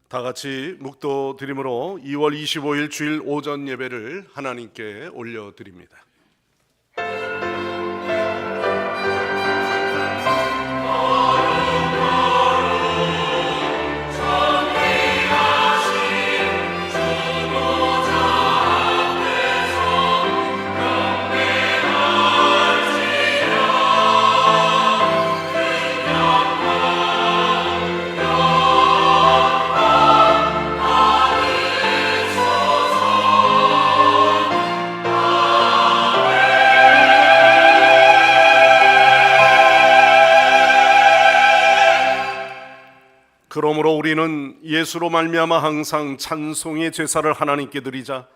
다 같이 묵도 드림으로 2월 25일 주일 오전 예배를 하나님께 올려드립니다. 그러므로 우리는 예수로 말미암아 항상 찬송의 제사를 하나님께 드리자.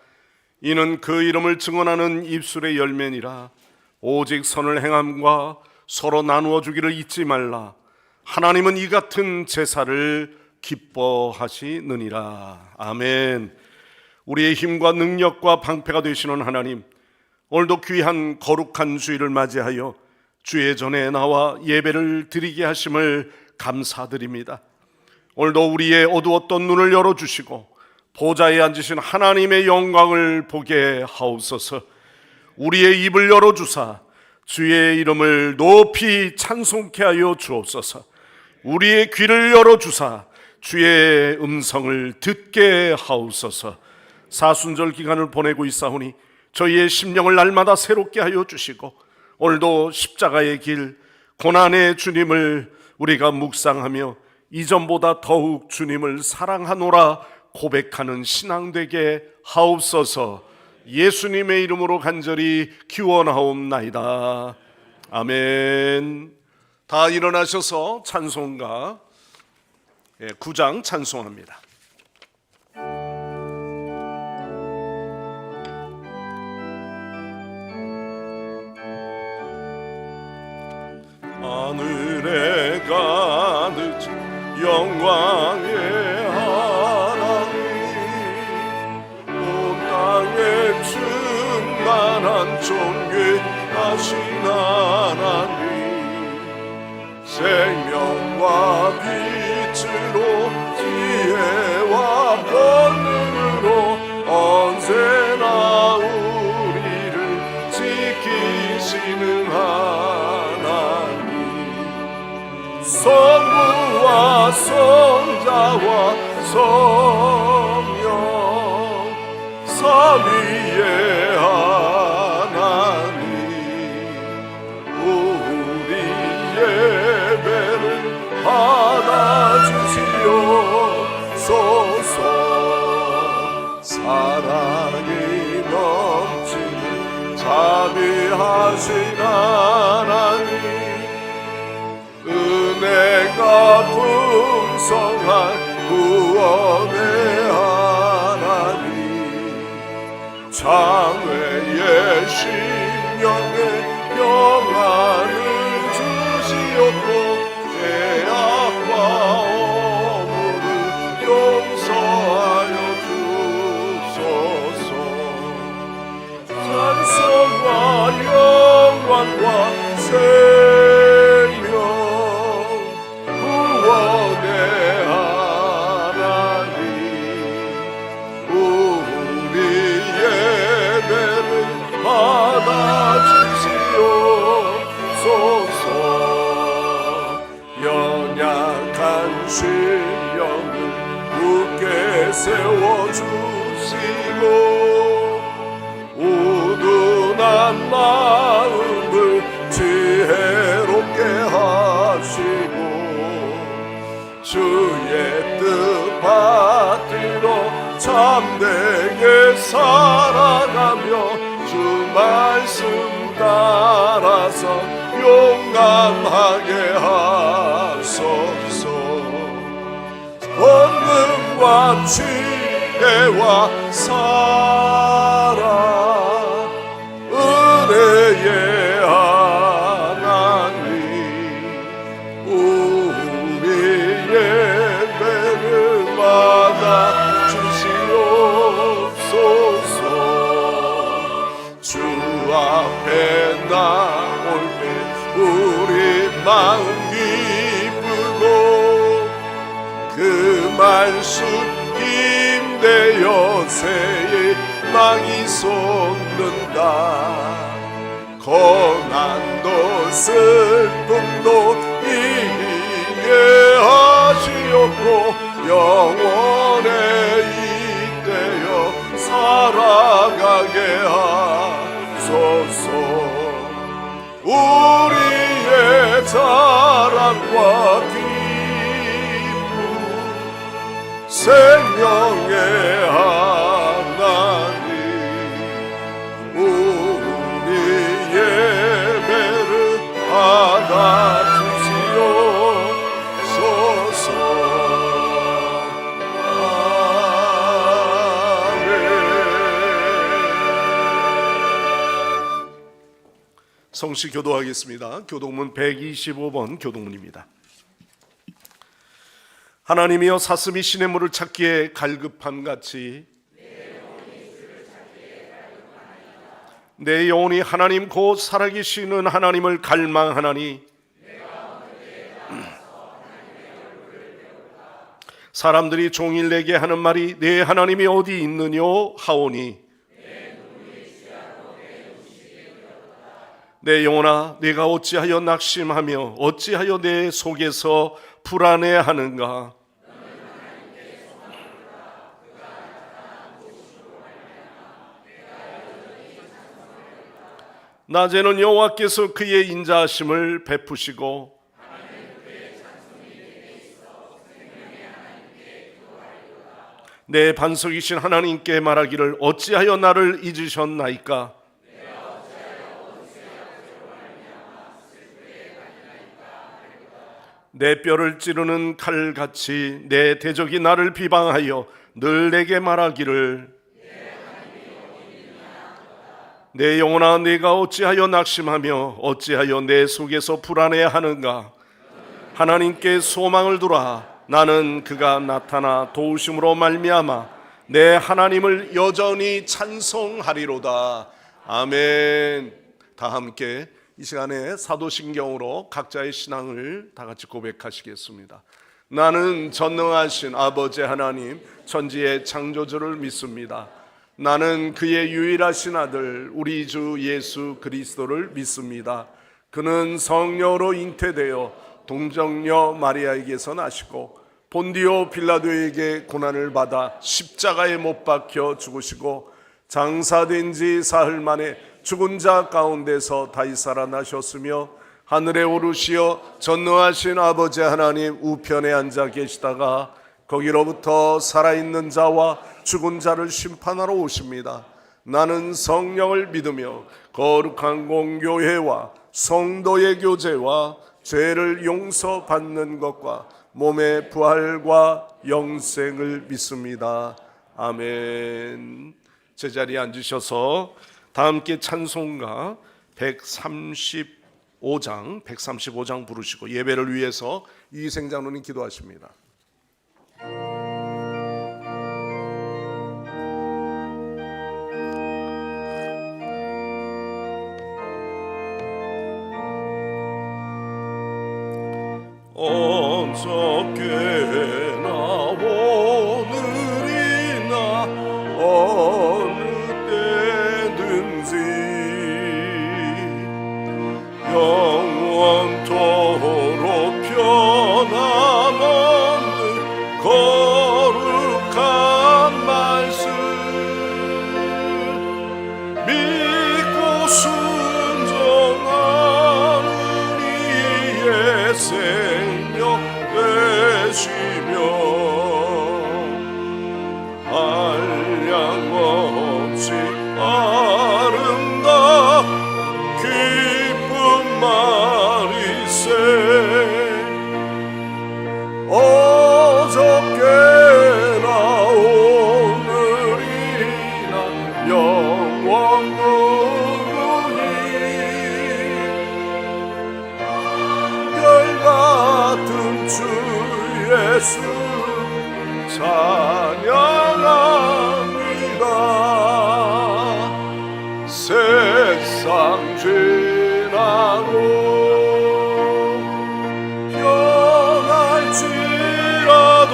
이는 그 이름을 증언하는 입술의 열매니라. 오직 선을 행함과 서로 나누어 주기를 잊지 말라. 하나님은 이 같은 제사를 기뻐하시느니라. 아멘. 우리의 힘과 능력과 방패가 되시는 하나님, 오늘도 귀한 거룩한 주일을 맞이하여 주의 전에 나와 예배를 드리게 하심을 감사드립니다. 오늘도 우리의 어두웠던 눈을 열어주시고 보좌에 앉으신 하나님의 영광을 보게 하옵소서. 우리의 입을 열어주사 주의 이름을 높이 찬송케 하여 주옵소서. 우리의 귀를 열어주사 주의 음성을 듣게 하옵소서. 사순절 기간을 보내고 있사오니 저희의 심령을 날마다 새롭게 하여 주시고 오늘도 십자가의 길, 고난의 주님을 우리가 묵상하며 이전보다 더욱 주님을 사랑하노라 고백하는 신앙 되게 하옵소서. 예수님의 이름으로 간절히 기원하옵나이다. 아멘. 다 일어나셔서 찬송가 9장 찬송합니다. 하늘에 가득 영광의 하나님, 온 땅에 충만한 존귀하신 하나님, 생명과 빛으로 지혜와 권능으로 언제나 우리를 지키시는 하나님, 성부와 성자와 성령 삼위의 하나님, 우리 예배를 받아주시옵소서. 사랑이 넘치는 자비하신 하나님, 은혜가 풍성한 구원의 하나님, 장래의 심령에 평안을 주시옵고 죄악과 어물을 용서하여 주소서. 찬송과 영광과 생명 구원의 하나님, 우리 예배를 받아주시옵소서. 연약한 심령을 굳게 세워주시고 우둔한 마음을 지혜롭게 하시고 주의 뜻 받들어 참되게 살아가며 주 말씀 따라서 용감하게 하소서. 권능과 지혜와 사랑 은혜의 하나님, 우리 예배를 받아주시옵소서. 주 앞에 나올 때 우리 마음 기쁘고 그 말 말씀 힘내어 새의 망이 솟는다. 고난도 슬픔도 이기게 하시옵고 영원에 이때여 살아가게 하소서. 우리의 자랑과 기쁨 생명의 하나님, 우리 예배를 받아주시옵소서. 아멘. 성시 교도하겠습니다. 교동문 125번 교동문입니다. 하나님이여 사슴이 시냇물을 찾기에 갈급함같이 내 영혼이 하나님 곧 살아계시는 하나님을 갈망하나니 사람들이 종일 내게 하는 말이 내 하나님이 어디 있느뇨 하오니 내 영혼아 내가 어찌하여 낙심하며 어찌하여 내 속에서 불안해하는가. 낮에는 여호와께서 그의 인자하심을 베푸시고 내 반석이신 하나님께 말하기를 어찌하여 나를 잊으셨나이까. 내 뼈를 찌르는 칼같이 내 대적이 나를 비방하여 늘 내게 말하기를 내 영혼아 내가 어찌하여 낙심하며 어찌하여 내 속에서 불안해하는가. 하나님께 소망을 두라. 나는 그가 나타나 도우심으로 말미암아 내 하나님을 여전히 찬송하리로다. 아멘. 다 함께 이 시간에 사도신경으로 각자의 신앙을 다 같이 고백하시겠습니다. 나는 전능하신 아버지 하나님 천지의 창조주를 믿습니다. 나는 그의 유일하신 아들 우리 주 예수 그리스도를 믿습니다. 그는 성령으로 잉태되어 동정녀 마리아에게서 나시고 본디오 빌라도에게 고난을 받아 십자가에 못 박혀 죽으시고 장사된 지 사흘 만에 죽은 자 가운데서 다시 살아나셨으며 하늘에 오르시어 전능하신 아버지 하나님 우편에 앉아 계시다가 거기로부터 살아있는 자와 죽은 자를 심판하러 오십니다. 나는 성령을 믿으며 거룩한 공교회와 성도의 교제와 죄를 용서받는 것과 몸의 부활과 영생을 믿습니다. 아멘. 제자리에 앉으셔서 다 함께 찬송가 135장 부르시고 예배를 위해서 이희생 장로님 기도하십니다. 어저께나 오늘이나 어느 때든지 영원토록 변함없는 거룩한 말씀 믿고 순종하는 이의 생명 되시며 한량없이 아름다 기쁜 말이세. 어저께나 오늘이나 영원토록이 별같은 주 예수 찬양합니다. 세상 지나고 변할지라도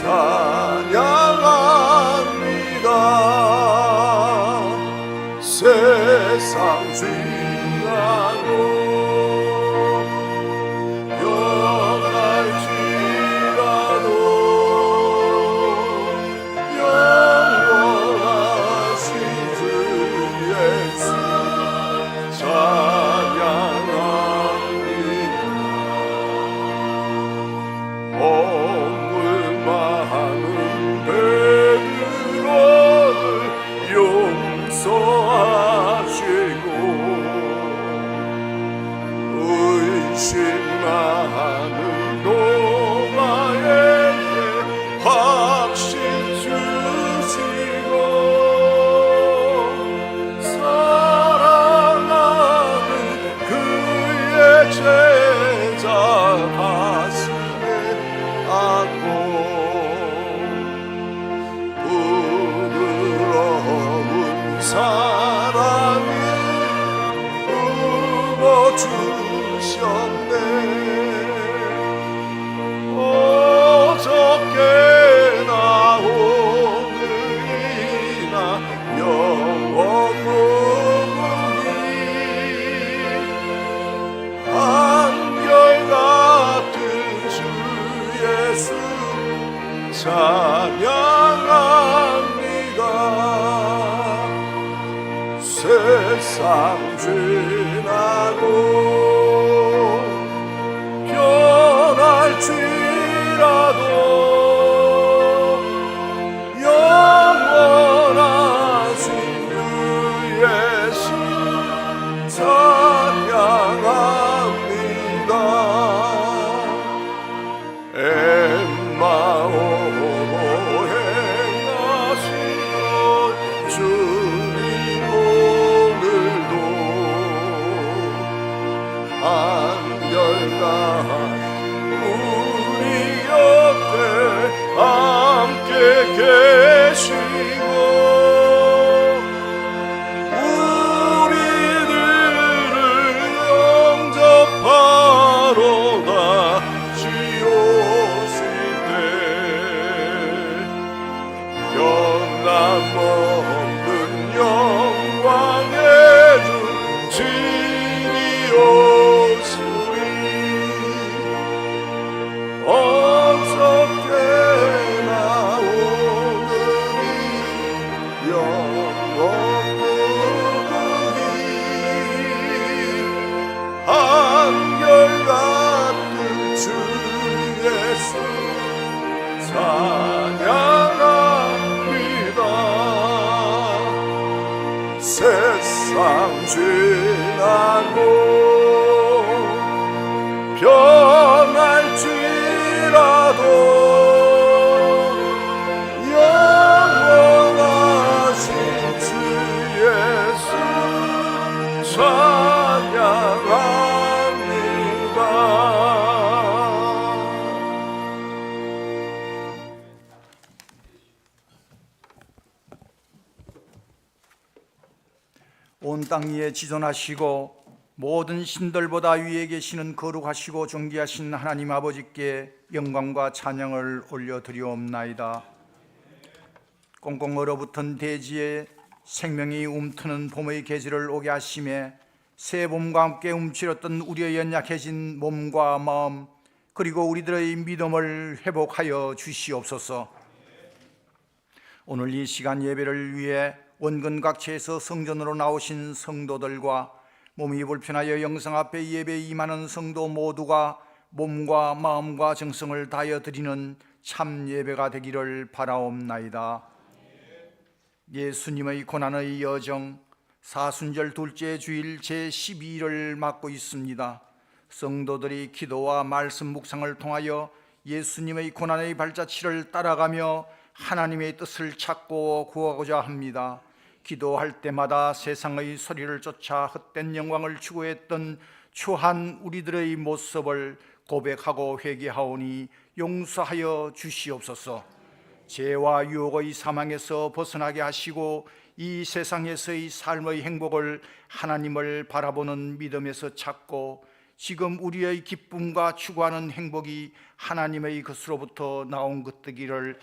찬양합니다. 세상 지나고 의심하는 노마에게 확신 주시고 사랑하는 그의 제자 가슴에 안고 부드러운 사랑을 부어주셨네. 어저께나 오늘이나 영원무궁히 한결같은 주 예수 찬양합니다. 세상 지나고 변할지라도 영원하신 주 예수 찬양합니다. 엠마오로 행하시던 주님 오늘도 한결같이 우리 곁에 함께 계시고 우리들을 영접하러다 지오실 때 변함없는 영광의 주 진이 오시리. 어저께나 오늘이 영원무궁히 한결같은 주 예수 찬양합니다. 세상 지나고 변할지라도 영원하신 주 예수 찬양합니다. 온 땅 위에 지존하시고 모든 신들보다 위에 계시는 거룩하시고 존귀하신 하나님 아버지께 영광과 찬양을 올려드리옵나이다. 꽁꽁 얼어붙은 대지에 생명이 움트는 봄의 계절을 오게 하심에 새 봄과 함께 움츠렸던 우리의 연약해진 몸과 마음 그리고 우리들의 믿음을 회복하여 주시옵소서. 오늘 이 시간 예배를 위해 원근 각처에서 성전으로 나오신 성도들과 몸이 불편하여 영상 앞에 예배에 임하는 성도 모두가 몸과 마음과 정성을 다하여 드리는 참 예배가 되기를 바라옵나이다. 예수님의 고난의 여정 사순절 둘째 주일 제12일을 맞고 있습니다. 성도들이 기도와 말씀 묵상을 통하여 예수님의 고난의 발자취를 따라가며 하나님의 뜻을 찾고 구하고자 합니다. 기도할 때마다 세상의 소리를 쫓아 헛된 영광을 추구했던 추한 우리들의 모습을 고백하고 회개하오니 용서하여 주시옵소서. 죄와 유혹의 사망에서 벗어나게 하시고 이 세상에서의 삶의 행복을 하나님을 바라보는 믿음에서 찾고 지금 우리의 기쁨과 추구하는 행복이 하나님의 것으로부터 나온 것들이기를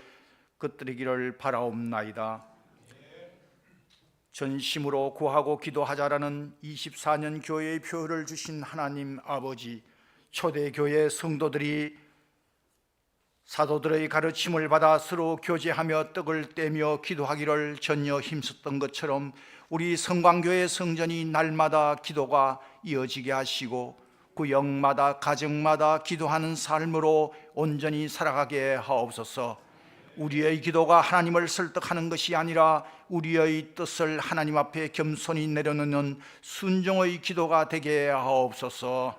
바라옵나이다. 전심으로 구하고 기도하자라는 24년 교회의 표를 주신 하나님 아버지, 초대교회 성도들이 사도들의 가르침을 받아 서로 교제하며 떡을 떼며 기도하기를 전혀 힘썼던 것처럼 우리 성광교회 성전이 날마다 기도가 이어지게 하시고 구역마다 가정마다 기도하는 삶으로 온전히 살아가게 하옵소서. 우리의 기도가 하나님을 설득하는 것이 아니라 우리의 뜻을 하나님 앞에 겸손히 내려놓는 순종의 기도가 되게 하옵소서.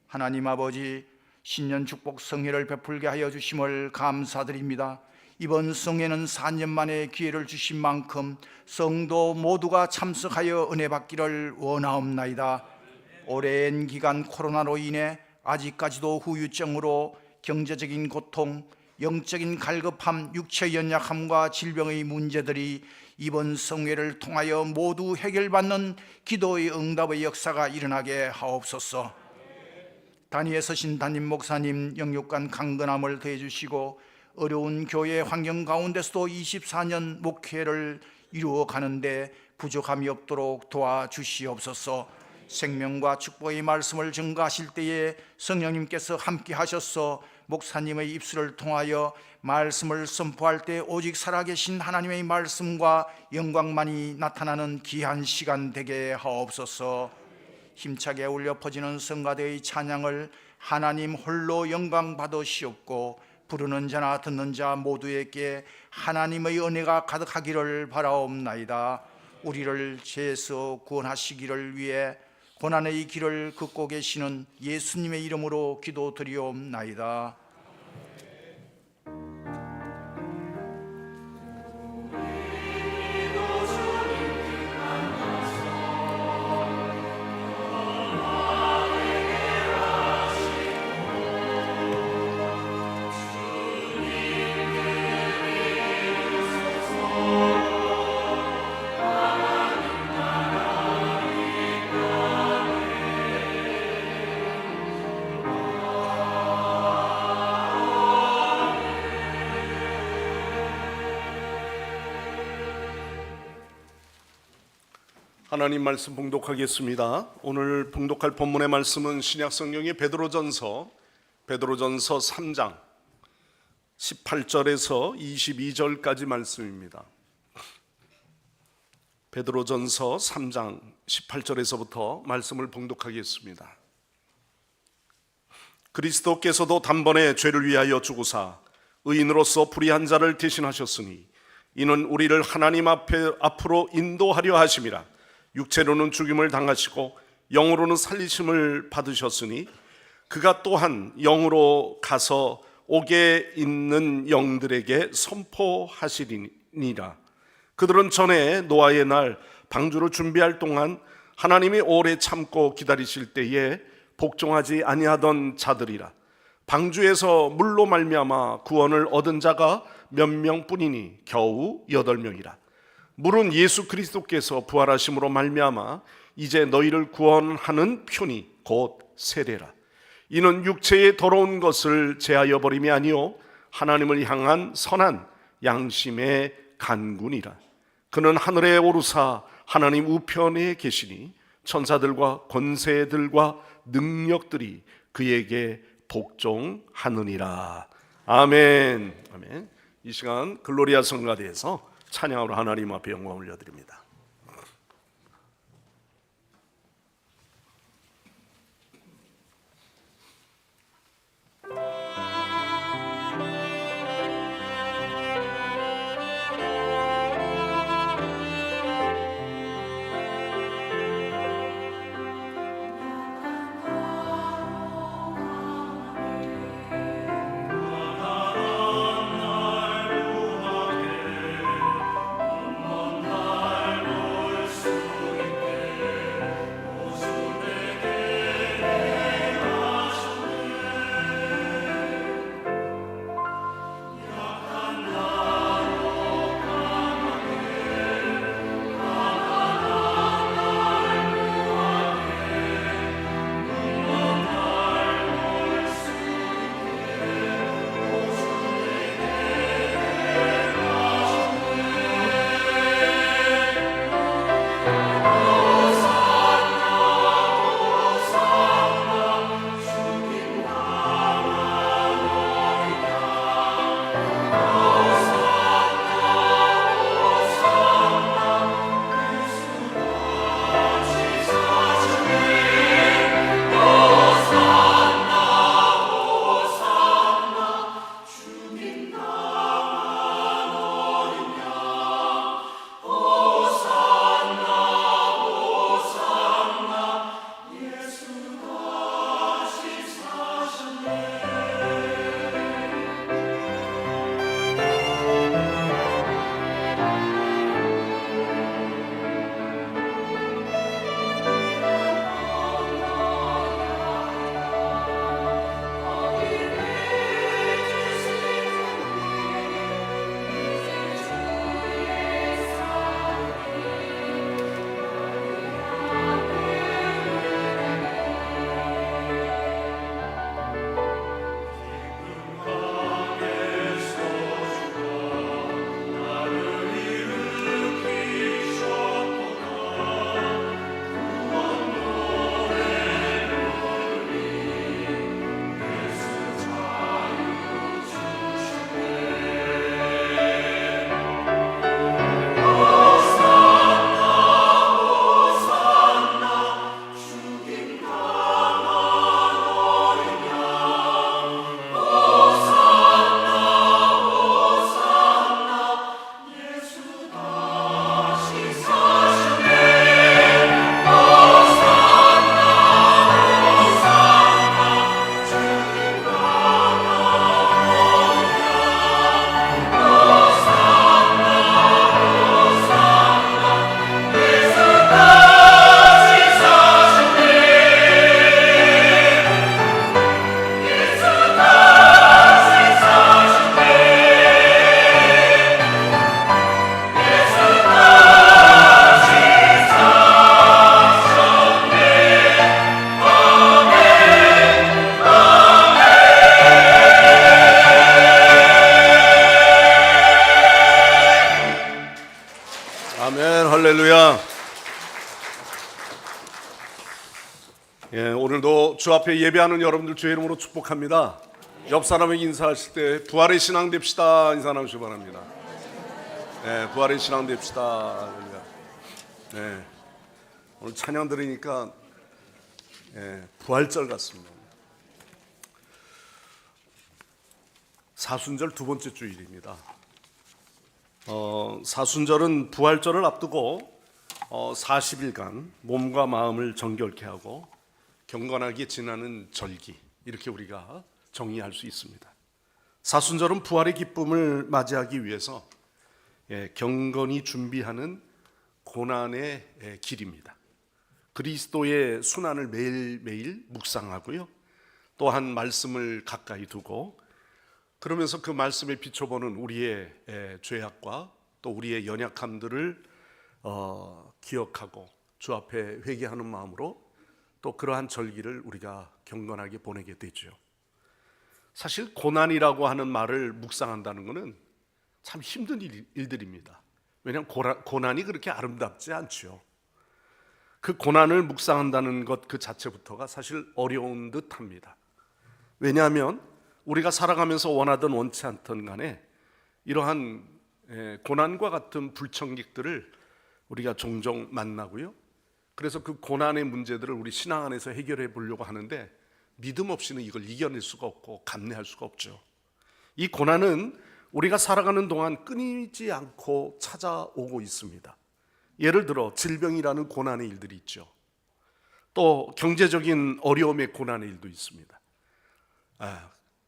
하나님 아버지, 신년 축복 성회를 베풀게 하여 주심을 감사드립니다. 이번 성회는 4년 만에 기회를 주신 만큼 성도 모두가 참석하여 은혜 받기를 원하옵나이다. 오랜 기간 코로나로 인해 아직까지도 후유증으로 경제적인 고통, 영적인 갈급함, 육체 연약함과 질병의 문제들이 이번 성회를 통하여 모두 해결받는 기도의 응답의 역사가 일어나게 하옵소서. 단위에 서신 담임 목사님 영육간 강건함을 더해 주시고 어려운 교회 환경 가운데서도 24년 목회를 이루어 가는데 부족함이 없도록 도와주시옵소서. 생명과 축복의 말씀을 증거하실 때에 성령님께서 함께 하셔서 목사님의 입술을 통하여 말씀을 선포할 때 오직 살아계신 하나님의 말씀과 영광만이 나타나는 귀한 시간 되게 하옵소서. 힘차게 울려 퍼지는 성가대의 찬양을 하나님 홀로 영광 받으시옵고 부르는 자나 듣는 자 모두에게 하나님의 은혜가 가득하기를 바라옵나이다. 우리를 죄에서 구원하시기를 위해 고난의 길을 걷고 계시는 예수님의 이름으로 기도드리옵나이다. 하나님 말씀 봉독하겠습니다. 오늘 봉독할 본문의 말씀은 신약성경의 베드로전서 3장 18절에서 22절까지 말씀입니다. 베드로전서 3장 18절에서부터 말씀을 봉독하겠습니다. 그리스도께서도 단번에 죄를 위하여 죽으사 의인으로서 불의한 자를 대신하셨으니 이는 우리를 하나님 앞으로 인도하려 하심이라. 육체로는 죽임을 당하시고 영으로는 살리심을 받으셨으니 그가 또한 영으로 가서 옥에 있는 영들에게 선포하시리니라. 그들은 전에 노아의 날 방주를 준비할 동안 하나님이 오래 참고 기다리실 때에 복종하지 아니하던 자들이라. 방주에서 물로 말미암아 구원을 얻은 자가 몇 명뿐이니 겨우 8명이라. 물은 예수 그리스도께서 부활하심으로 말미암아 이제 너희를 구원하는 표니 곧 세례라. 이는 육체의 더러운 것을 제하여 버림이 아니요 하나님을 향한 선한 양심의 간군이라. 그는 하늘에 오르사 하나님 우편에 계시니 천사들과 권세들과 능력들이 그에게 복종하느니라. 아멘. 아멘. 이 시간 글로리아 성가대에서 찬양으로 하나님 앞에 영광 올려드립니다. 날 할렐루야. 예, 오늘도 주 앞에 예배하는 여러분들 주의 이름으로 축복합니다. 옆 사람에게 인사하실 때 부활의 신앙 됩시다 인사하시기 바랍니다. 예, 부활의 신앙 됩시다. 할렐루야. 예, 오늘 찬양 들으니까 부활절 같습니다. 사순절 두 번째 주일입니다. 사순절은 부활절을 앞두고 40일간 몸과 마음을 정결케 하고 경건하게 지나는 절기, 이렇게 우리가 정의할 수 있습니다. 사순절은 부활의 기쁨을 맞이하기 위해서 경건히 준비하는 고난의 길입니다. 그리스도의 순환을 매일매일 묵상하고요, 또한 말씀을 가까이 두고 그러면서 그 말씀에 비춰보는 우리의 죄악과 또 우리의 연약함들을 기억하고 주 앞에 회개하는 마음으로 또 그러한 절기를 우리가 경건하게 보내게 되죠. 사실 고난이라고 하는 말을 묵상한다는 것은 참 힘든 일들입니다. 왜냐하면 고난이 그렇게 아름답지 않죠. 그 고난을 묵상한다는 것 그 자체부터가 사실 어려운 듯합니다. 왜냐하면 우리가 살아가면서 원하든 원치 않든 간에 이러한 고난과 같은 불청객들을 우리가 종종 만나고요, 그래서 그 고난의 문제들을 우리 신앙 안에서 해결해 보려고 하는데 믿음 없이는 이걸 이겨낼 수가 없고 감내할 수가 없죠. 이 고난은 우리가 살아가는 동안 끊이지 않고 찾아오고 있습니다. 예를 들어 질병이라는 고난의 일들이 있죠. 또 경제적인 어려움의 고난의 일도 있습니다.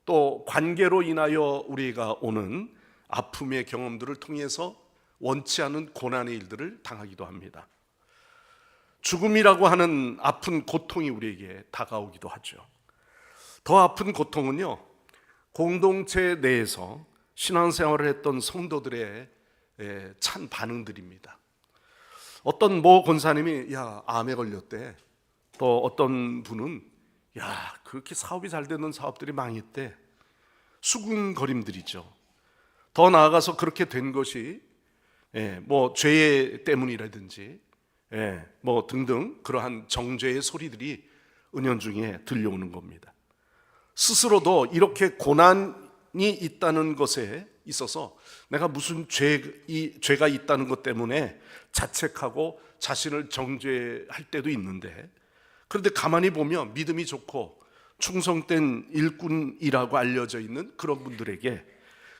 또 관계로 인하여 우리가 오는 아픔의 경험들을 통해서 원치 않은 고난의 일들을 당하기도 합니다. 죽음이라고 하는 아픈 고통이 우리에게 다가오기도 하죠. 더 아픈 고통은요, 공동체 내에서 신앙생활을 했던 성도들의 찬 반응들입니다. 어떤 모 권사님이 암에 걸렸대. 또 어떤 분은 그렇게 사업이 잘 되는 사업들이 망했대. 수군거림들이죠. 더 나아가서 그렇게 된 것이 죄 때문이라든지 등등 그러한 정죄의 소리들이 은연중에 들려오는 겁니다. 스스로도 이렇게 고난이 있다는 것에 있어서 내가 무슨 죄가 있다는 것 때문에 자책하고 자신을 정죄할 때도 있는데, 그런데 가만히 보면 믿음이 좋고 충성된 일꾼이라고 알려져 있는 그런 분들에게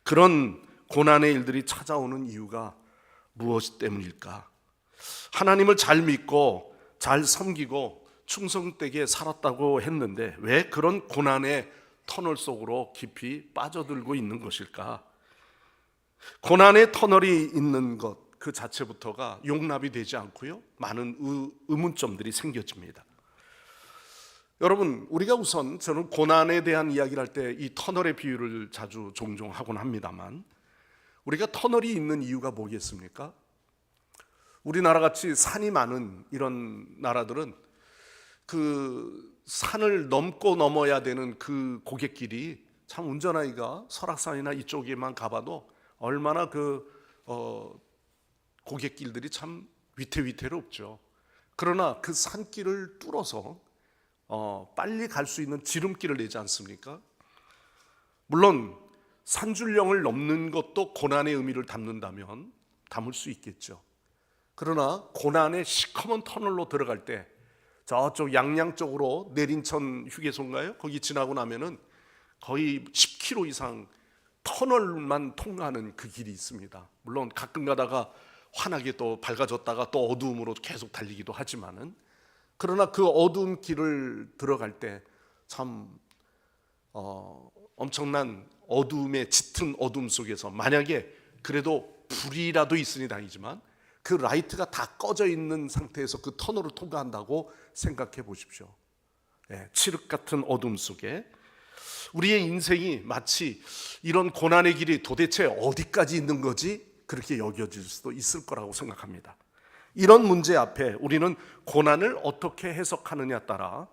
그런 고난의 일들이 찾아오는 이유가 무엇 때문일까? 하나님을 잘 믿고 잘 섬기고 충성되게 살았다고 했는데 왜 그런 고난의 터널 속으로 깊이 빠져들고 있는 것일까? 고난의 터널이 있는 것 그 자체부터가 용납이 되지 않고요, 많은 의문점들이 생겨집니다. 여러분, 우리가 우선 저는 고난에 대한 이야기를 할 때 이 터널의 비유를 종종 하곤 합니다만, 우리가 터널이 있는 이유가 뭐겠습니까? 우리나라 같이 산이 많은 이런 나라들은 그 산을 넘고 넘어야 되는 그 고갯길이 참 운전하기가, 설악산이나 이쪽에만 가봐도 얼마나 고갯길들이 참 위태위태롭죠. 그러나 그 산길을 뚫어서 빨리 갈 수 있는 지름길을 내지 않습니까? 물론 산줄령을 넘는 것도 고난의 의미를 담는다면 담을 수 있겠죠. 그러나 고난의 시커먼 터널로 들어갈 때 저쪽 양양 쪽으로 내린천 휴게소인가요? 거기 지나고 나면은 거의 10km 이상 터널만 통과하는 그 길이 있습니다. 물론 가끔 가다가 환하게 또 밝아졌다가 또 어두움으로 계속 달리기도 하지만은, 그러나 그 어두운 길을 들어갈 때 참 엄청난 어두움의 짙은 어둠 속에서 만약에 그래도 불이라도 있으니 다행이지만 그 라이트가 다 꺼져 있는 상태에서 그 터널을 통과한다고 생각해 보십시오. 칠흑 같은 어둠 속에 우리의 인생이 마치 이런 고난의 길이 도대체 어디까지 있는 거지? 그렇게 여겨질 수도 있을 거라고 생각합니다. 이런 문제 앞에 우리는 고난을 어떻게 해석하느냐 따라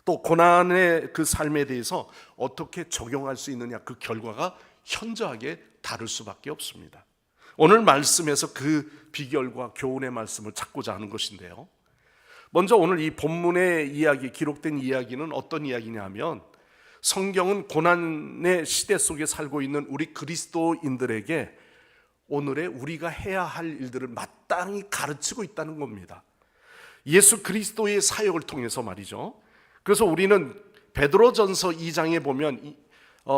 또 고난의 그 삶에 대해서 어떻게 적용할 수 있느냐, 그 결과가 현저하게 다를 수밖에 없습니다. 오늘 말씀에서 그 비결과 교훈의 말씀을 찾고자 하는 것인데요. 먼저 오늘 이 본문의 이야기, 기록된 이야기는 어떤 이야기냐면, 성경은 고난의 시대 속에 살고 있는 우리 그리스도인들에게 오늘의 우리가 해야 할 일들을 마땅히 가르치고 있다는 겁니다. 예수 그리스도의 사역을 통해서 말이죠. 그래서 우리는 베드로전서 2장에 보면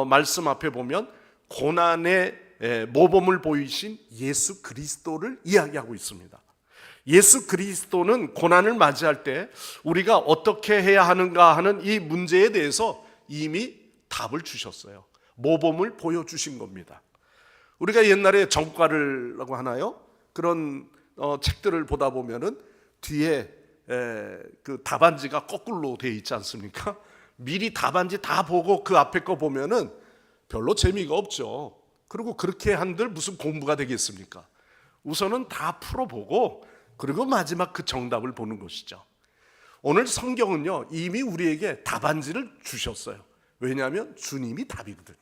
말씀 앞에 보면 고난의 모범을 보이신 예수 그리스도를 이야기하고 있습니다. 예수 그리스도는 고난을 맞이할 때 우리가 어떻게 해야 하는가 하는 이 문제에 대해서 이미 답을 주셨어요. 모범을 보여주신 겁니다. 우리가 옛날에 정과를라고 하나요? 그런 책들을 보다 보면은 뒤에 그 답안지가 거꾸로 되어 있지 않습니까? 미리 답안지 다 보고 그 앞에 거 보면은 별로 재미가 없죠. 그리고 그렇게 한들 무슨 공부가 되겠습니까? 우선은 다 풀어보고 그리고 마지막 그 정답을 보는 것이죠. 오늘 성경은요, 이미 우리에게 답안지를 주셨어요. 왜냐하면 주님이 답이거든요.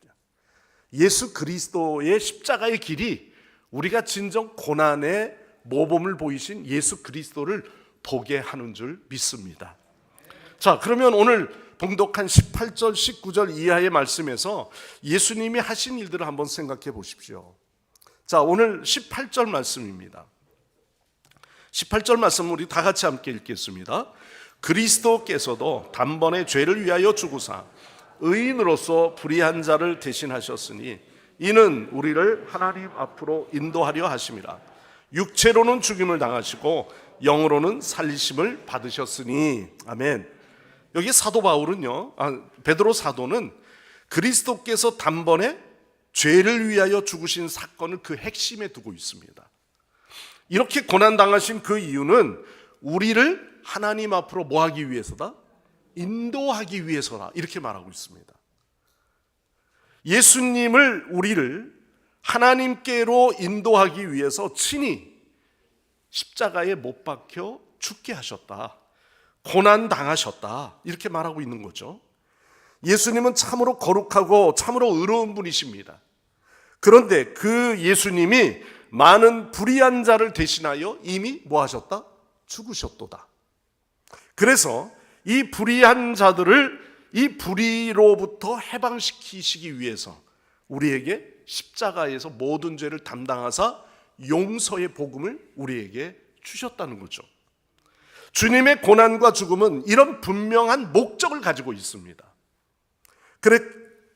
예수 그리스도의 십자가의 길이 우리가 진정 고난의 모범을 보이신 예수 그리스도를 보게 하는 줄 믿습니다. 자, 그러면 오늘 봉독한 18절, 19절 이하의 말씀에서 예수님이 하신 일들을 한번 생각해 보십시오. 자, 오늘 18절 말씀입니다. 18절 말씀 우리 다 같이 함께 읽겠습니다. 그리스도께서도 단번에 죄를 위하여 죽으사 의인으로서 불의한 자를 대신하셨으니 이는 우리를 하나님 앞으로 인도하려 하심이라. 육체로는 죽임을 당하시고 영으로는 살리심을 받으셨으니. 아멘. 여기 사도 바울은요, 베드로 사도는 그리스도께서 단번에 죄를 위하여 죽으신 사건을 그 핵심에 두고 있습니다. 이렇게 고난당하신 그 이유는 우리를 하나님 앞으로 뭐 하기 위해서다? 인도하기 위해서다. 이렇게 말하고 있습니다. 예수님을, 우리를 하나님께로 인도하기 위해서 친히 십자가에 못 박혀 죽게 하셨다. 고난 당하셨다. 이렇게 말하고 있는 거죠. 예수님은 참으로 거룩하고 참으로 의로운 분이십니다. 그런데 그 예수님이 많은 불의한 자를 대신하여 이미 뭐 하셨다? 죽으셨도다. 그래서 이 불의한 자들을 이 불의로부터 해방시키시기 위해서 우리에게 십자가에서 모든 죄를 담당하사 용서의 복음을 우리에게 주셨다는 거죠. 주님의 고난과 죽음은 이런 분명한 목적을 가지고 있습니다.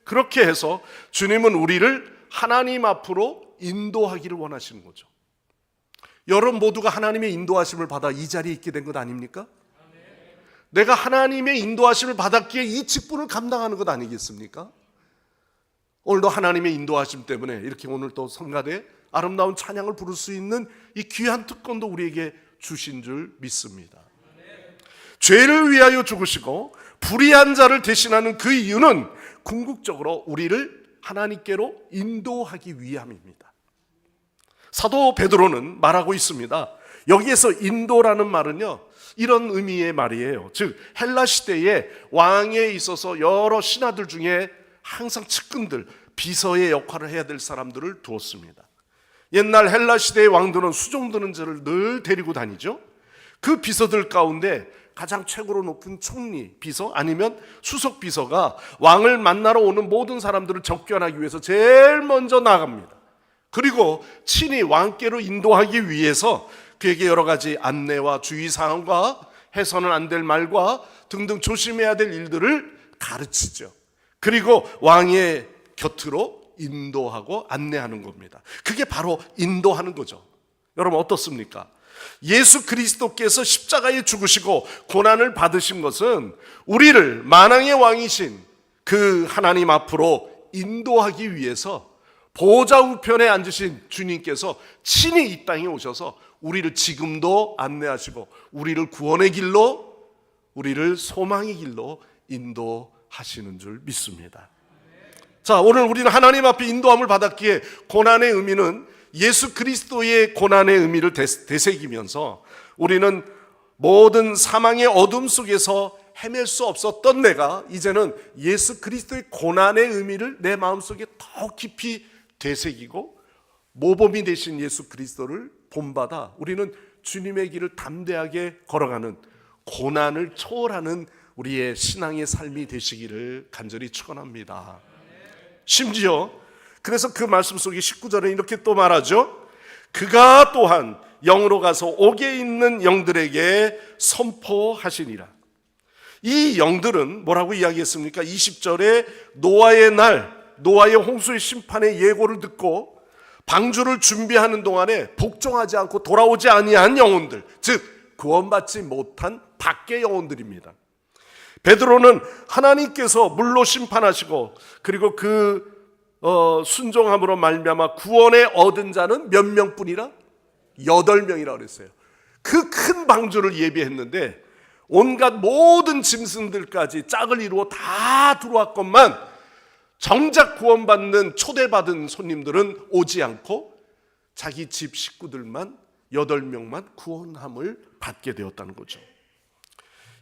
그렇게 해서 주님은 우리를 하나님 앞으로 인도하기를 원하시는 거죠. 여러분 모두가 하나님의 인도하심을 받아 이 자리에 있게 된 것 아닙니까? 내가 하나님의 인도하심을 받았기에 이 직분을 감당하는 것 아니겠습니까? 오늘도 하나님의 인도하심 때문에 이렇게 오늘 또 성가대 아름다운 찬양을 부를 수 있는 이 귀한 특권도 우리에게 주신 줄 믿습니다. 죄를 위하여 죽으시고 불의한 자를 대신하는 그 이유는 궁극적으로 우리를 하나님께로 인도하기 위함입니다. 사도 베드로는 말하고 있습니다. 여기에서 인도라는 말은요, 이런 의미의 말이에요. 즉 헬라 시대에 왕에 있어서 여러 신하들 중에 항상 측근들, 비서의 역할을 해야 될 사람들을 두었습니다. 옛날 헬라 시대의 왕들은 수종드는 자를 늘 데리고 다니죠. 그 비서들 가운데 가장 최고로 높은 총리, 비서 아니면 수석 비서가 왕을 만나러 오는 모든 사람들을 접견하기 위해서 제일 먼저 나갑니다. 그리고 친히 왕께로 인도하기 위해서 그에게 여러 가지 안내와 주의사항과 해서는 안 될 말과 등등 조심해야 될 일들을 가르치죠. 그리고 왕의 곁으로 인도하고 안내하는 겁니다. 그게 바로 인도하는 거죠. 여러분 어떻습니까? 예수 그리스도께서 십자가에 죽으시고 고난을 받으신 것은 우리를 만왕의 왕이신 그 하나님 앞으로 인도하기 위해서 보좌 우편에 앉으신 주님께서 친히 이 땅에 오셔서 우리를 지금도 안내하시고 우리를 구원의 길로, 우리를 소망의 길로 인도하시는 줄 믿습니다. 자, 오늘 우리는 하나님 앞에 인도함을 받았기에 고난의 의미는 예수 그리스도의 고난의 의미를 되새기면서 우리는 모든 사망의 어둠 속에서 헤맬 수 없었던 내가 이제는 예수 그리스도의 고난의 의미를 내 마음속에 더 깊이 되새기고 모범이 되신 예수 그리스도를 본받아 우리는 주님의 길을 담대하게 걸어가는, 고난을 초월하는 우리의 신앙의 삶이 되시기를 간절히 축원합니다. 심지어 그래서 그 말씀 속에 19절에 이렇게 또 말하죠. 그가 또한 영으로 가서 옥에 있는 영들에게 선포하시니라. 이 영들은 뭐라고 이야기했습니까? 20절에 노아의 날, 노아의 홍수의 심판의 예고를 듣고 방주를 준비하는 동안에 복종하지 않고 돌아오지 아니한 영혼들, 즉 구원받지 못한 밖의 영혼들입니다. 베드로는 하나님께서 물로 심판하시고 그리고 순종함으로 말미암아 구원에 얻은 자는 몇 명뿐이라? 8명이라고 그랬어요. 그 큰 방주를 예비했는데 온갖 모든 짐승들까지 짝을 이루어 다 들어왔건만 정작 구원받는 초대받은 손님들은 오지 않고 자기 집 식구들만 8명만 구원함을 받게 되었다는 거죠.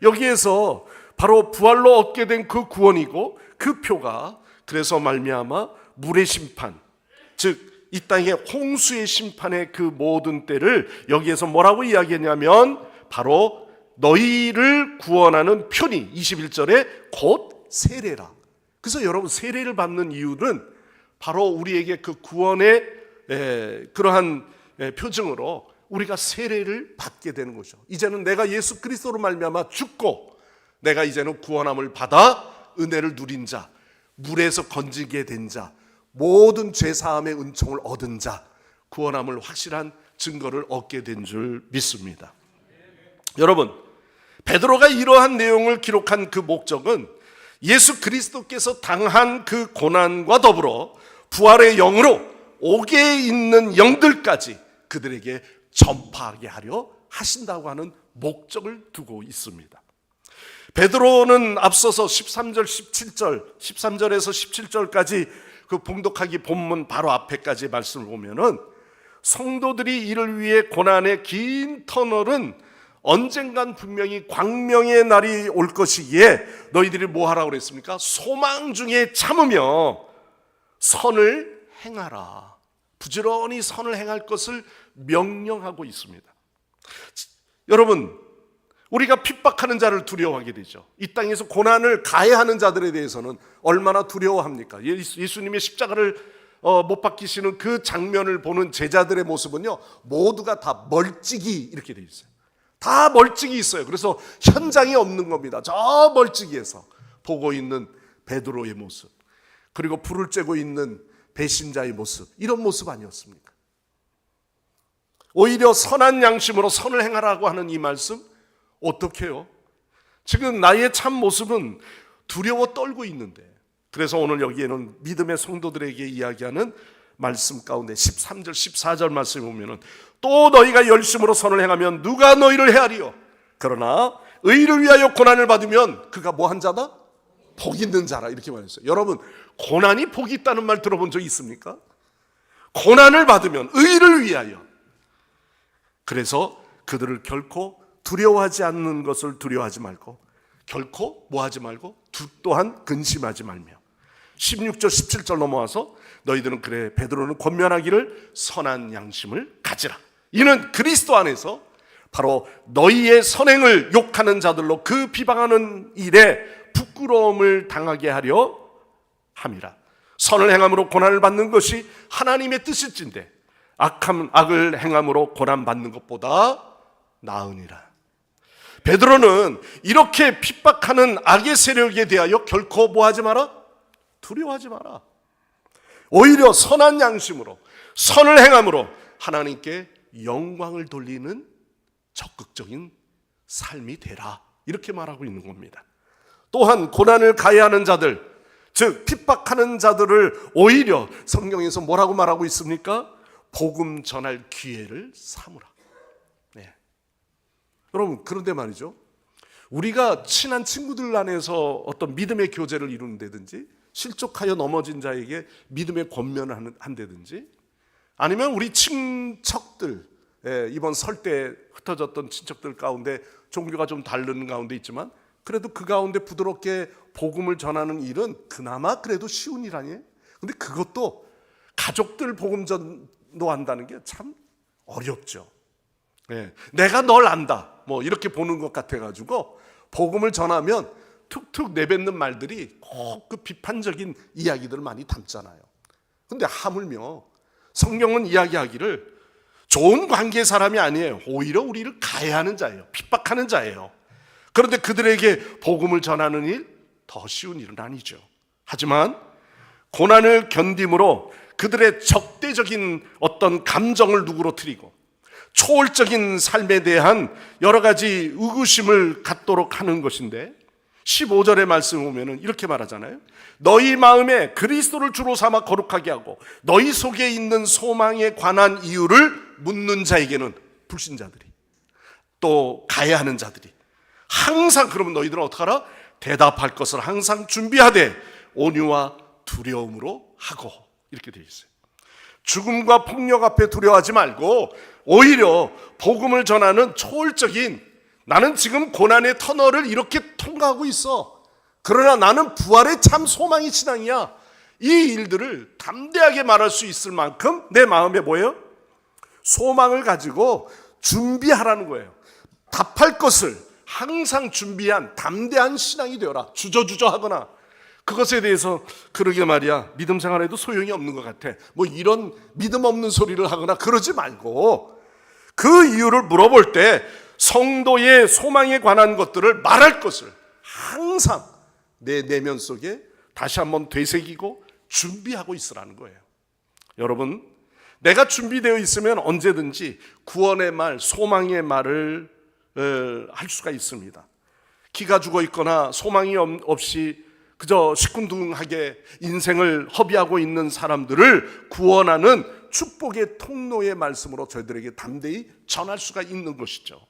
여기에서 바로 부활로 얻게 된 그 구원이고 그 표가 그래서 말미암아 물의 심판, 즉 이 땅의 홍수의 심판의 그 모든 때를 여기에서 뭐라고 이야기했냐면 바로 너희를 구원하는 표니 21절에 곧 세례라. 그래서 여러분 세례를 받는 이유는 바로 우리에게 그 구원의 그러한 표징으로 우리가 세례를 받게 되는 거죠. 이제는 내가 예수 그리스도로 말미암아 죽고 내가 이제는 구원함을 받아 은혜를 누린 자, 물에서 건지게 된 자, 모든 죄사함의 은총을 얻은 자, 구원함을 확실한 증거를 얻게 된 줄 믿습니다. 여러분, 베드로가 이러한 내용을 기록한 그 목적은 예수 그리스도께서 당한 그 고난과 더불어 부활의 영으로 옥에 있는 영들까지 그들에게 전파하게 하려 하신다고 하는 목적을 두고 있습니다. 베드로는 앞서서 13절, 17절, 13절에서 17절까지 그 봉독하기 본문 바로 앞에까지 말씀을 보면은 성도들이 이를 위해 고난의 긴 터널은 언젠간 분명히 광명의 날이 올 것이기에 너희들이 뭐 하라고 그랬습니까? 소망 중에 참으며 선을 행하라. 부지런히 선을 행할 것을 명령하고 있습니다. 여러분, 우리가 핍박하는 자를 두려워하게 되죠. 이 땅에서 고난을 가해하는 자들에 대해서는 얼마나 두려워합니까? 예수님의 십자가를 못 박히시는 그 장면을 보는 제자들의 모습은요, 모두가 다 멀찍이 이렇게 돼 있어요. 다 멀찍이 있어요. 그래서 현장이 없는 겁니다. 저 멀찍이에서 보고 있는 베드로의 모습, 그리고 불을 쬐고 있는 배신자의 모습, 이런 모습 아니었습니까? 오히려 선한 양심으로 선을 행하라고 하는 이 말씀, 어떻게 해요? 지금 나의 참 모습은 두려워 떨고 있는데, 그래서 오늘 여기에는 믿음의 성도들에게 이야기하는 말씀 가운데 13절 14절 말씀을 보면은 또 너희가 열심으로 선을 행하면 누가 너희를 헤아리요? 그러나 의를 위하여 고난을 받으면 그가 뭐한 자다? 복 있는 자라, 이렇게 말했어요. 여러분, 고난이 복이 있다는 말 들어본 적 있습니까? 고난을 받으면 의를 위하여. 그래서 그들을 결코 두려워하지 않는 것을 두려워하지 말고, 결코 뭐하지 말고 또한 근심하지 말며. 16절 17절 넘어와서 너희들은 그래 베드로는 권면하기를 선한 양심을 가지라. 이는 그리스도 안에서 바로 너희의 선행을 욕하는 자들로 그 비방하는 일에 부끄러움을 당하게 하려 함이라. 선을 행함으로 고난을 받는 것이 하나님의 뜻일진데 악을 행함으로 고난 받는 것보다 나으니라. 베드로는 이렇게 핍박하는 악의 세력에 대하여 결코 뭐하지 마라? 두려워하지 마라. 오히려 선한 양심으로 선을 행함으로 하나님께 영광을 돌리는 적극적인 삶이 되라, 이렇게 말하고 있는 겁니다. 또한 고난을 가해하는 자들, 즉 핍박하는 자들을 오히려 성경에서 뭐라고 말하고 있습니까? 복음 전할 기회를 삼으라. 네. 여러분, 그런데 말이죠, 우리가 친한 친구들 안에서 어떤 믿음의 교제를 이룬다든지 실족하여 넘어진 자에게 믿음의 권면을 한다든지, 아니면 우리 친척들, 이번 설 때 흩어졌던 친척들 가운데 종교가 좀 다른 가운데 있지만 그래도 그 가운데 부드럽게 복음을 전하는 일은 그나마 그래도 쉬운 일 아니에요? 근데 그것도 가족들 복음 전도한다는 게 참 어렵죠. 예, 내가 널 안다 뭐 이렇게 보는 것 같아가지고 복음을 전하면 툭툭 내뱉는 말들이 꼭 그 비판적인 이야기들을 많이 담잖아요. 근데 하물며 성경은 이야기하기를 좋은 관계의 사람이 아니에요. 오히려 우리를 가해하는 자예요. 핍박하는 자예요. 그런데 그들에게 복음을 전하는 일 더 쉬운 일은 아니죠. 하지만 고난을 견딤으로 그들의 적대적인 어떤 감정을 누그러뜨리고 초월적인 삶에 대한 여러 가지 의구심을 갖도록 하는 것인데 15절의 말씀 보면은 이렇게 말하잖아요. 너희 마음에 그리스도를 주로 삼아 거룩하게 하고 너희 속에 있는 소망에 관한 이유를 묻는 자에게는 불신자들이 또 가해하는 자들이 항상 그러면 너희들은 어떡하라? 대답할 것을 항상 준비하되 온유와 두려움으로 하고 이렇게 되어 있어요. 죽음과 폭력 앞에 두려워하지 말고 오히려 복음을 전하는 초월적인 나는 지금 고난의 터널을 이렇게 통과하고 있어. 그러나 나는 부활의 참 소망이 신앙이야. 이 일들을 담대하게 말할 수 있을 만큼 내 마음에 뭐예요? 소망을 가지고 준비하라는 거예요. 답할 것을 항상 준비한 담대한 신앙이 되어라. 주저주저 하거나 그것에 대해서 그러게 말이야 믿음 생활에도 소용이 없는 것 같아 뭐 이런 믿음 없는 소리를 하거나 그러지 말고 그 이유를 물어볼 때 성도의 소망에 관한 것들을 말할 것을 항상 내 내면 속에 다시 한번 되새기고 준비하고 있으라는 거예요. 여러분, 내가 준비되어 있으면 언제든지 구원의 말, 소망의 말을 할 수가 있습니다. 기가 죽어 있거나 소망이 없이 그저 시큰둥하게 인생을 허비하고 있는 사람들을 구원하는 축복의 통로의 말씀으로 저희들에게 담대히 전할 수가 있는 것이죠.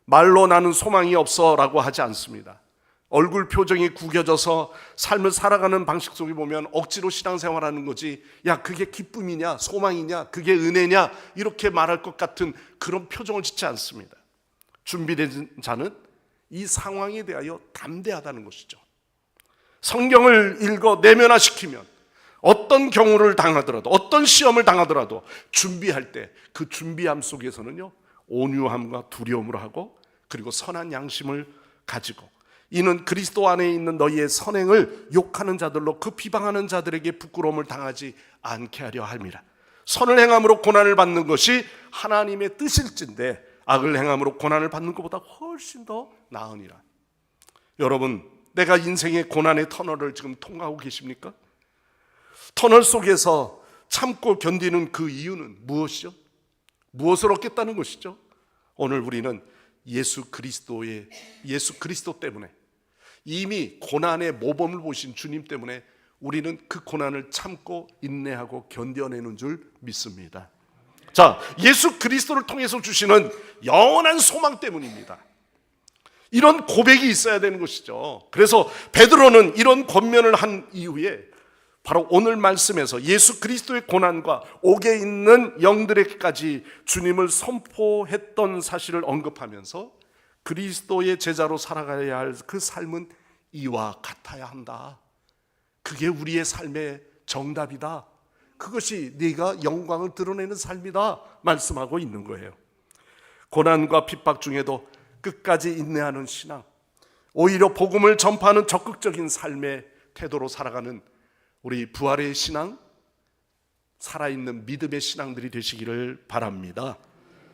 말로 나는 소망이 없어 라고 하지 않습니다. 얼굴 표정이 구겨져서 삶을 살아가는 방식 속에 보면 억지로 신앙생활하는 거지 야 그게 기쁨이냐 소망이냐 그게 은혜냐 이렇게 말할 것 같은 그런 표정을 짓지 않습니다. 준비된 자는 이 상황에 대하여 담대하다는 것이죠. 성경을 읽어 내면화시키면 어떤 경우를 당하더라도 어떤 시험을 당하더라도 준비할 때 그 준비함 속에서는요 온유함과 두려움으로 하고 그리고 선한 양심을 가지고 이는 그리스도 안에 있는 너희의 선행을 욕하는 자들로 그 비방하는 자들에게 부끄러움을 당하지 않게 하려 함이라. 선을 행함으로 고난을 받는 것이 하나님의 뜻일진데 악을 행함으로 고난을 받는 것보다 훨씬 더 나으니라. 여러분, 내가 인생의 고난의 터널을 지금 통과하고 계십니까? 터널 속에서 참고 견디는 그 이유는 무엇이죠? 무엇을 얻겠다는 것이죠? 오늘 우리는 예수 그리스도 때문에 이미 고난의 모범을 보신 주님 때문에 우리는 그 고난을 참고 인내하고 견뎌내는 줄 믿습니다. 자, 예수 그리스도를 통해서 주시는 영원한 소망 때문입니다. 이런 고백이 있어야 되는 것이죠. 그래서 베드로는 이런 권면을 한 이후에 바로 오늘 말씀에서 예수 그리스도의 고난과 옥에 있는 영들에게까지 주님을 선포했던 사실을 언급하면서 그리스도의 제자로 살아가야 할 그 삶은 이와 같아야 한다. 그게 우리의 삶의 정답이다. 그것이 네가 영광을 드러내는 삶이다 말씀하고 있는 거예요. 고난과 핍박 중에도 끝까지 인내하는 신앙, 오히려 복음을 전파하는 적극적인 삶의 태도로 살아가는 우리 부활의 신앙, 살아있는 믿음의 신앙들이 되시기를 바랍니다.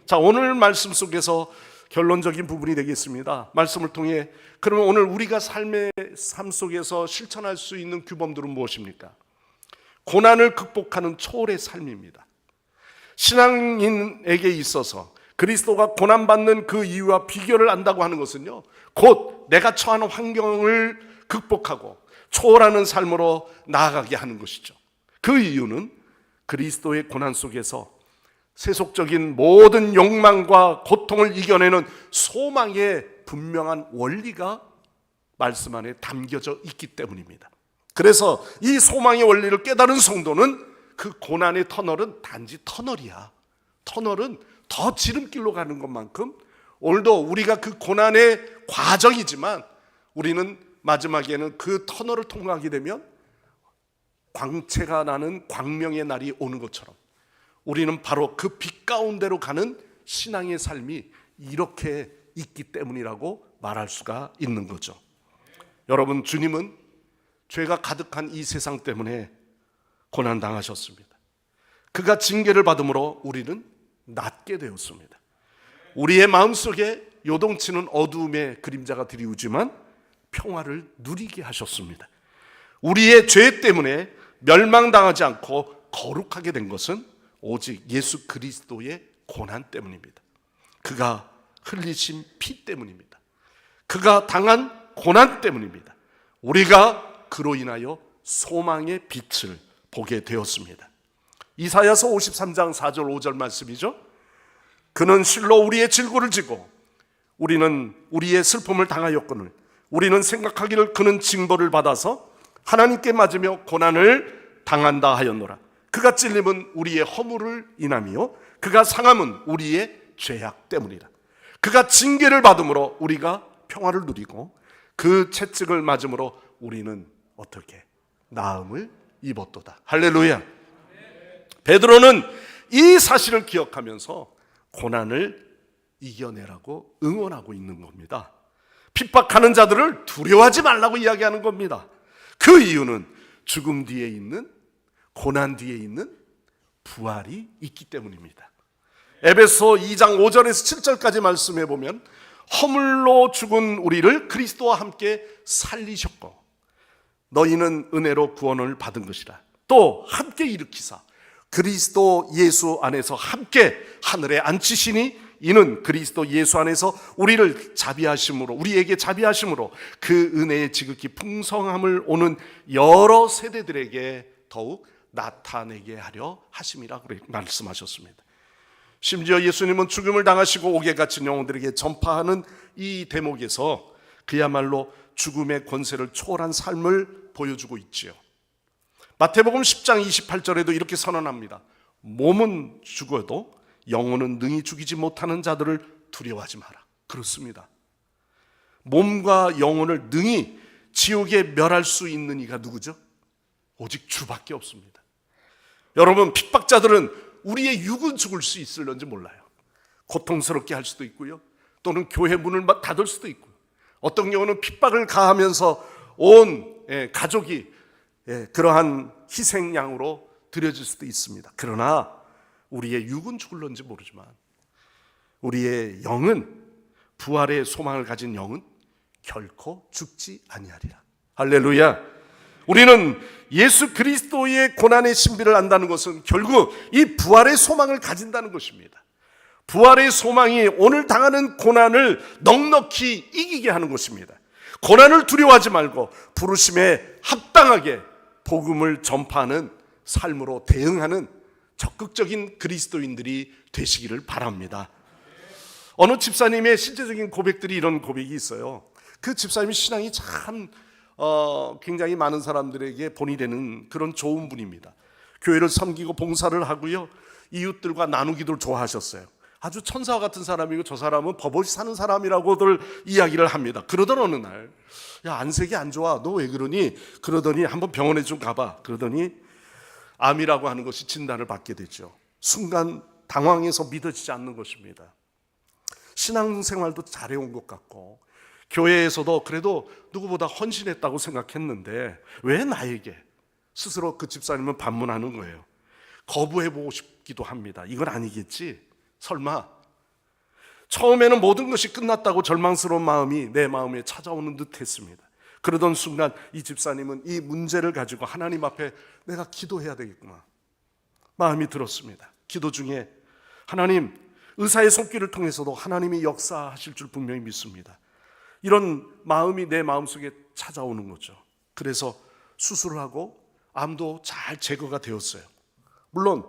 자, 오늘 말씀 속에서 결론적인 부분이 되겠습니다. 말씀을 통해 그러면 오늘 우리가 삶 속에서 실천할 수 있는 규범들은 무엇입니까? 고난을 극복하는 초월의 삶입니다. 신앙인에게 있어서 그리스도가 고난받는 그 이유와 비결을 안다고 하는 것은요, 곧 내가 처한 환경을 극복하고 초월하는 삶으로 나아가게 하는 것이죠. 그 이유는 그리스도의 고난 속에서 세속적인 모든 욕망과 고통을 이겨내는 소망의 분명한 원리가 말씀 안에 담겨져 있기 때문입니다. 그래서 이 소망의 원리를 깨달은 성도는 그 고난의 터널은 단지 터널이야. 터널은 더 지름길로 가는 것만큼 오늘도 우리가 그 고난의 과정이지만 우리는 마지막에는 그 터널을 통과하게 되면 광채가 나는 광명의 날이 오는 것처럼 우리는 바로 그 빛 가운데로 가는 신앙의 삶이 이렇게 있기 때문이라고 말할 수가 있는 거죠. 여러분, 주님은 죄가 가득한 이 세상 때문에 고난당하셨습니다. 그가 징계를 받음으로 우리는 낫게 되었습니다. 우리의 마음속에 요동치는 어두움의 그림자가 드리우지만 평화를 누리게 하셨습니다. 우리의 죄 때문에 멸망당하지 않고 거룩하게 된 것은 오직 예수 그리스도의 고난 때문입니다. 그가 흘리신 피 때문입니다. 그가 당한 고난 때문입니다. 우리가 그로 인하여 소망의 빛을 보게 되었습니다. 이사야서 53장 4절 5절 말씀이죠. 그는 실로 우리의 질고를 지고 우리는 우리의 슬픔을 당하였거늘 우리는 생각하기를 그는 징벌을 받아서 하나님께 맞으며 고난을 당한다 하였노라. 그가 찔림은 우리의 허물을 인함이요 그가 상함은 우리의 죄악 때문이라. 그가 징계를 받음으로 우리가 평화를 누리고 그 채찍을 맞음으로 우리는 어떻게 나음을 입었도다. 할렐루야. 베드로는 이 사실을 기억하면서 고난을 이겨내라고 응원하고 있는 겁니다. 핍박하는 자들을 두려워하지 말라고 이야기하는 겁니다. 그 이유는 죽음 뒤에 있는, 고난 뒤에 있는 부활이 있기 때문입니다. 에베소 2장 5절에서 7절까지 말씀해 보면 허물로 죽은 우리를 그리스도와 함께 살리셨고 너희는 은혜로 구원을 받은 것이라. 또 함께 일으키사 그리스도 예수 안에서 함께 하늘에 앉히시니 이는 그리스도 예수 안에서 우리를 자비하심으로, 우리에게 자비하심으로 그 은혜의 지극히 풍성함을 오는 여러 세대들에게 더욱 나타내게 하려 하심이라 말씀하셨습니다. 심지어 예수님은 죽음을 당하시고 옥에 갇힌 영혼들에게 전파하는 이 대목에서 그야말로 죽음의 권세를 초월한 삶을 보여주고 있지요. 마태복음 10장 28절에도 이렇게 선언합니다. 몸은 죽어도 영혼은 능히 죽이지 못하는 자들을 두려워하지 마라. 그렇습니다. 몸과 영혼을 능히 지옥에 멸할 수 있는 이가 누구죠? 오직 주밖에 없습니다. 여러분, 핍박자들은 우리의 육은 죽을 수 있을런지 몰라요. 고통스럽게 할 수도 있고요. 또는 교회 문을 닫을 수도 있고, 어떤 경우는 핍박을 가하면서 온 가족이 그러한 희생양으로 드려질 수도 있습니다. 그러나 우리의 육은 죽을런지 모르지만 우리의 영은, 부활의 소망을 가진 영은 결코 죽지 아니하리라. 할렐루야. 우리는 예수 그리스도의 고난의 신비를 안다는 것은 결국 이 부활의 소망을 가진다는 것입니다. 부활의 소망이 오늘 당하는 고난을 넉넉히 이기게 하는 것입니다. 고난을 두려워하지 말고 부르심에 합당하게 복음을 전파하는 삶으로 대응하는 적극적인 그리스도인들이 되시기를 바랍니다. 어느 집사님의 실제적인 고백들이 이런 고백이 있어요. 그 집사님이 신앙이 참 굉장히 많은 사람들에게 본이 되는 그런 좋은 분입니다. 교회를 섬기고 봉사를 하고요, 이웃들과 나누기도 좋아하셨어요. 아주 천사와 같은 사람이고 저 사람은 버벗이 사는 사람이라고들 이야기를 합니다. 그러던 어느 날, 야, 안색이 안 좋아, 너 왜 그러니? 그러더니 한번 병원에 좀 가봐. 그러더니 암이라고 하는 것이 진단을 받게 되죠. 순간 당황해서 믿어지지 않는 것입니다. 신앙생활도 잘해온 것 같고 교회에서도 그래도 누구보다 헌신했다고 생각했는데 왜 나에게? 스스로 그 집사님은 반문하는 거예요. 거부해보고 싶기도 합니다. 이건 아니겠지? 설마? 처음에는 모든 것이 끝났다고 절망스러운 마음이 내 마음에 찾아오는 듯 했습니다. 그러던 순간 이 집사님은 이 문제를 가지고 하나님 앞에 내가 기도해야 되겠구나 마음이 들었습니다. 기도 중에 하나님, 의사의 손길을 통해서도 하나님이 역사하실 줄 분명히 믿습니다. 이런 마음이 내 마음속에 찾아오는 거죠. 그래서 수술을 하고 암도 잘 제거가 되었어요. 물론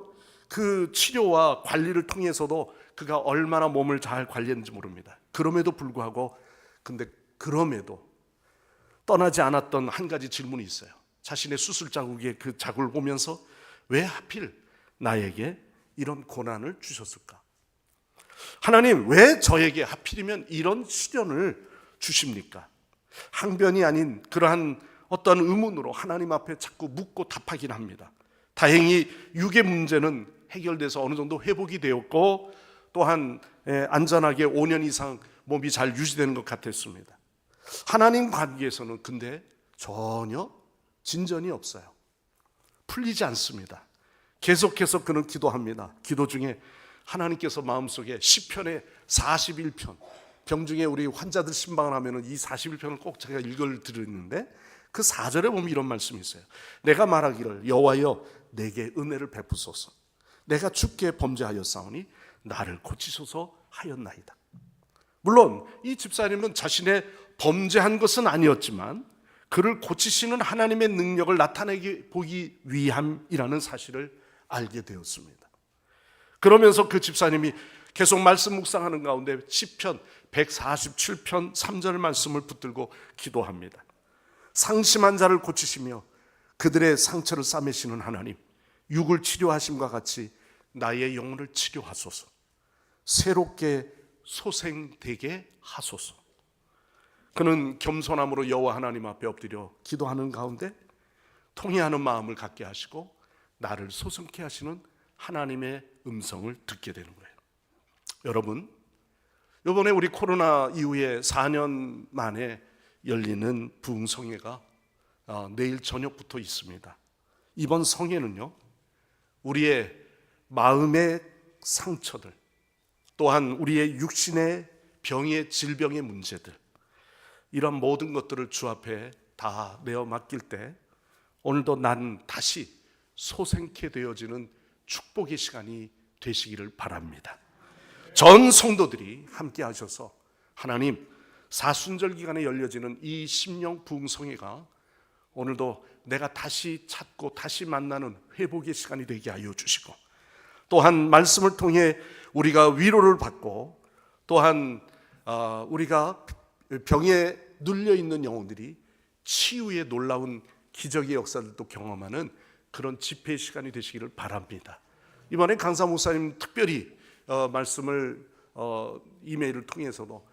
그 치료와 관리를 통해서도 그가 얼마나 몸을 잘 관리했는지 모릅니다. 그럼에도 불구하고, 근데 그럼에도 떠나지 않았던 한 가지 질문이 있어요. 자신의 수술 자국의 그 자국을 보면서 왜 하필 나에게 이런 고난을 주셨을까? 하나님, 왜 저에게 하필이면 이런 시련을 주십니까? 항변이 아닌 그러한 어떠한 의문으로 하나님 앞에 자꾸 묻고 답하긴 합니다. 다행히 육의 문제는 해결돼서 어느 정도 회복이 되었고 또한 안전하게 5년 이상 몸이 잘 유지되는 것 같았습니다. 하나님 관계에서는 근데 전혀 진전이 없어요. 풀리지 않습니다. 계속해서 그는 기도합니다. 기도 중에 하나님께서 마음속에 시편의 41편, 병중에 우리 환자들 신방을 하면은 이 41편을 꼭 제가 읽어드리는데 그 4절에 보면 이런 말씀이 있어요. 내가 말하기를 여호와여 내게 은혜를 베푸소서. 내가 주께 범죄하였사오니 나를 고치소서 하였나이다. 물론 이 집사님은 자신의 범죄한 것은 아니었지만 그를 고치시는 하나님의 능력을 나타내게 보기 위함이라는 사실을 알게 되었습니다. 그러면서 그 집사님이 계속 말씀 묵상하는 가운데 시편 147편 3절 말씀을 붙들고 기도합니다. 상심한 자를 고치시며 그들의 상처를 싸매시는 하나님, 육을 치료하심과 같이 나의 영혼을 치료하소서. 새롭게 소생되게 하소서. 그는 겸손함으로 여호와 하나님 앞에 엎드려 기도하는 가운데 통회하는 마음을 갖게 하시고 나를 소생케 하시는 하나님의 음성을 듣게 되는 거예요. 여러분, 이번에 우리 코로나 이후에 4년 만에 열리는 부흥성회가 내일 저녁부터 있습니다. 이번 성회는요, 우리의 마음의 상처들, 또한 우리의 육신의 병의 질병의 문제들, 이런 모든 것들을 주 앞에 다 내어 맡길 때 오늘도 난 다시 소생케 되어지는 축복의 시간이 되시기를 바랍니다. 전 성도들이 함께 하셔서 하나님, 사순절 기간에 열려지는 이 심령 부흥성회가 오늘도 내가 다시 찾고 다시 만나는 회복의 시간이 되게 하여 주시고, 또한 말씀을 통해 우리가 위로를 받고, 또한 우리가 병에 눌려 있는 영혼들이 치유의 놀라운 기적의 역사들도 경험하는 그런 집회의 시간이 되시기를 바랍니다. 이번에 강사 목사님 특별히 말씀을 이메일을 통해서도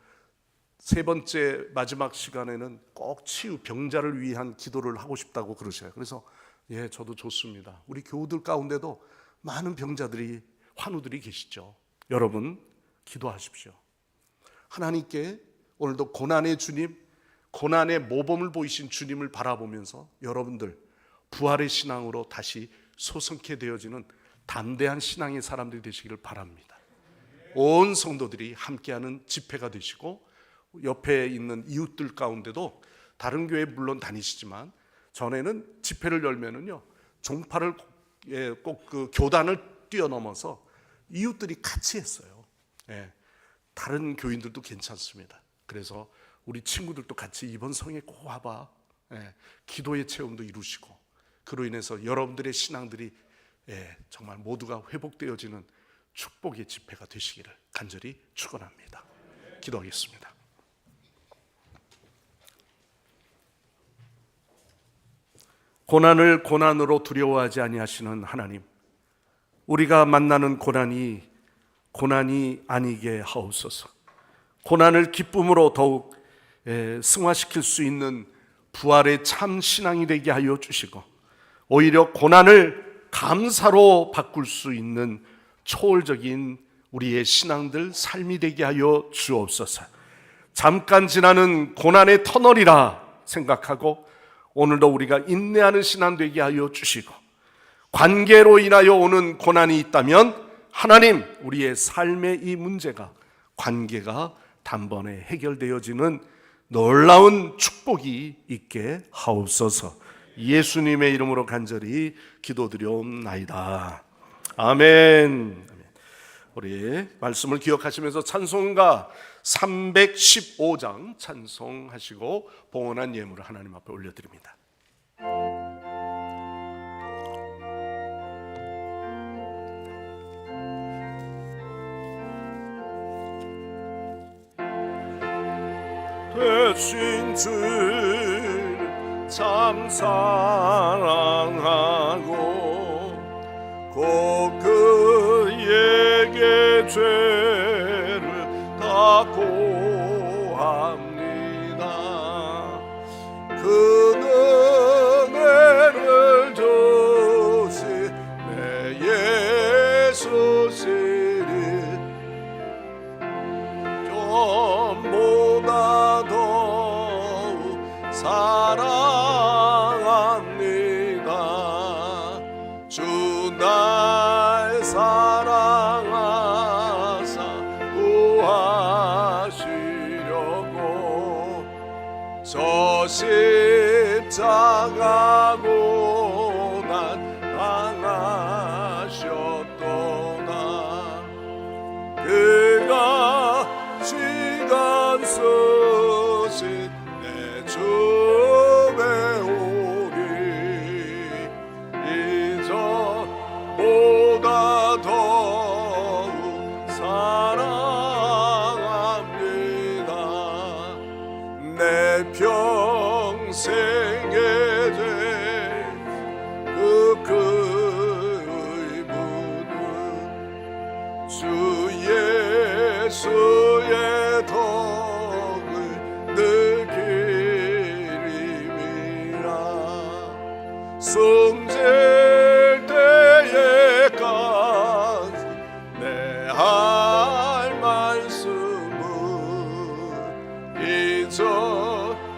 세 번째 마지막 시간에는 꼭 치유 병자를 위한 기도를 하고 싶다고 그러셔요. 그래서 저도 좋습니다. 우리 교우들 가운데도 많은 병자들이 환우들이 계시죠. 여러분 기도하십시오. 하나님께 오늘도 고난의 주님, 고난의 모범을 보이신 주님을 바라보면서 여러분들 부활의 신앙으로 다시 소성케 되어지는 담대한 신앙의 사람들이 되시기를 바랍니다. 온 성도들이 함께하는 집회가 되시고, 옆에 있는 이웃들 가운데도 다른 교회 물론 다니시지만 전에는 집회를 열면은요, 종파를 꼭 그 교단을 뛰어넘어서 이웃들이 같이 했어요. 다른 교인들도 괜찮습니다. 그래서 우리 친구들도 같이 이번 성에 꼭 와봐. 기도의 체험도 이루시고, 그로 인해서 여러분들의 신앙들이 정말 모두가 회복되어지는 축복의 집회가 되시기를 간절히 축원합니다. 기도하겠습니다. 고난을 고난으로 두려워하지 아니하시는 하나님, 우리가 만나는 고난이 아니게 하옵소서. 고난을 기쁨으로 더욱 승화시킬 수 있는 부활의 참 신앙이 되게 하여 주시고, 오히려 고난을 감사로 바꿀 수 있는 초월적인 우리의 신앙들 삶이 되게 하여 주옵소서. 잠깐 지나는 고난의 터널이라 생각하고 오늘도 우리가 인내하는 신앙 되게 하여 주시고, 관계로 인하여 오는 고난이 있다면 하나님, 우리의 삶의 이 문제가, 관계가 단번에 해결되어지는 놀라운 축복이 있게 하옵소서. 예수님의 이름으로 간절히 기도드려옵나이다. 아멘. 우리 말씀을 기억하시면서 찬송가 315장 찬송하시고 봉헌한 예물을 하나님 앞에 올려드립니다. 되신 주를 참 사랑하고 곧 그에게 죄를 다 고합니다. 그 은혜를 주시 내 사랑합니다. 주 날 사랑하사 구하시려고 저 십자가 고난 당하셨도다. 그가 시간 쓰신 내 주의 오리 이전보다 더욱 사랑합니다. 내 평생의 죄 그 의무는 주 예수의 덕을 늘 기림이라. 숨질 때에까지 내 할 말씀은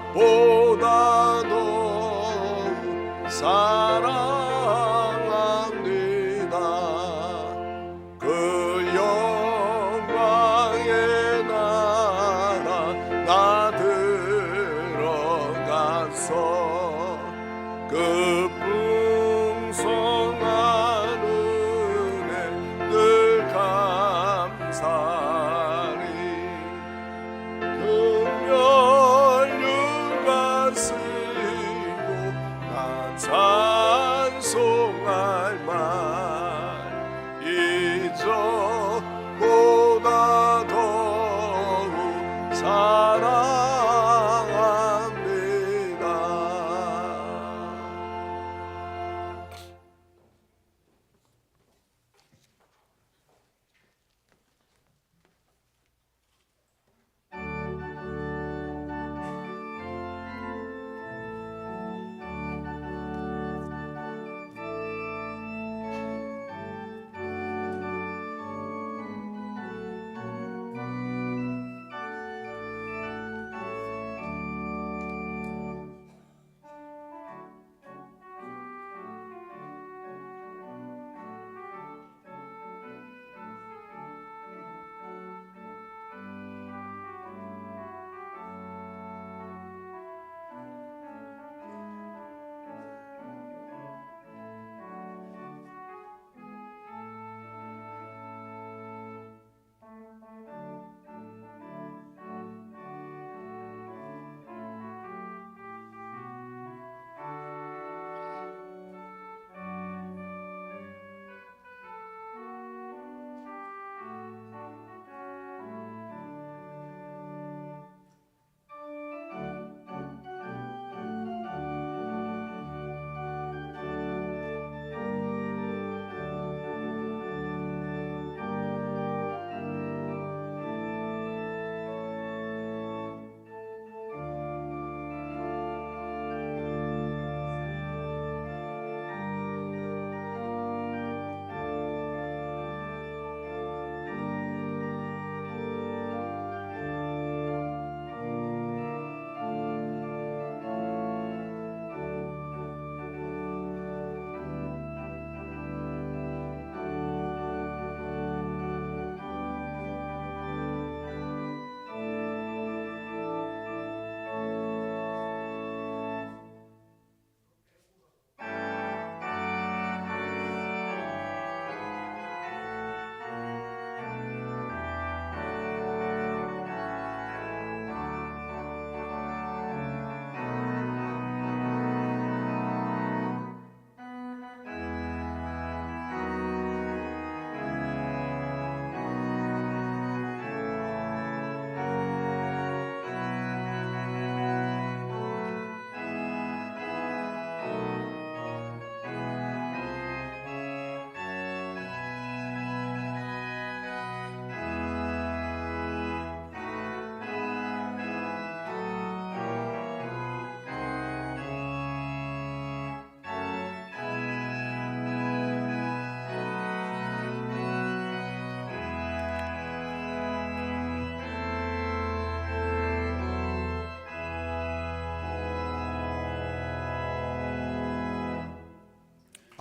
이전보다 더욱 사랑합니다. 그 영광의 나라 나 들어가서 그 풍성한 은혜 늘 감사리. 긍휼류가 쓰이고 난 찬송할 말 이전보다 더욱 사랑합니다.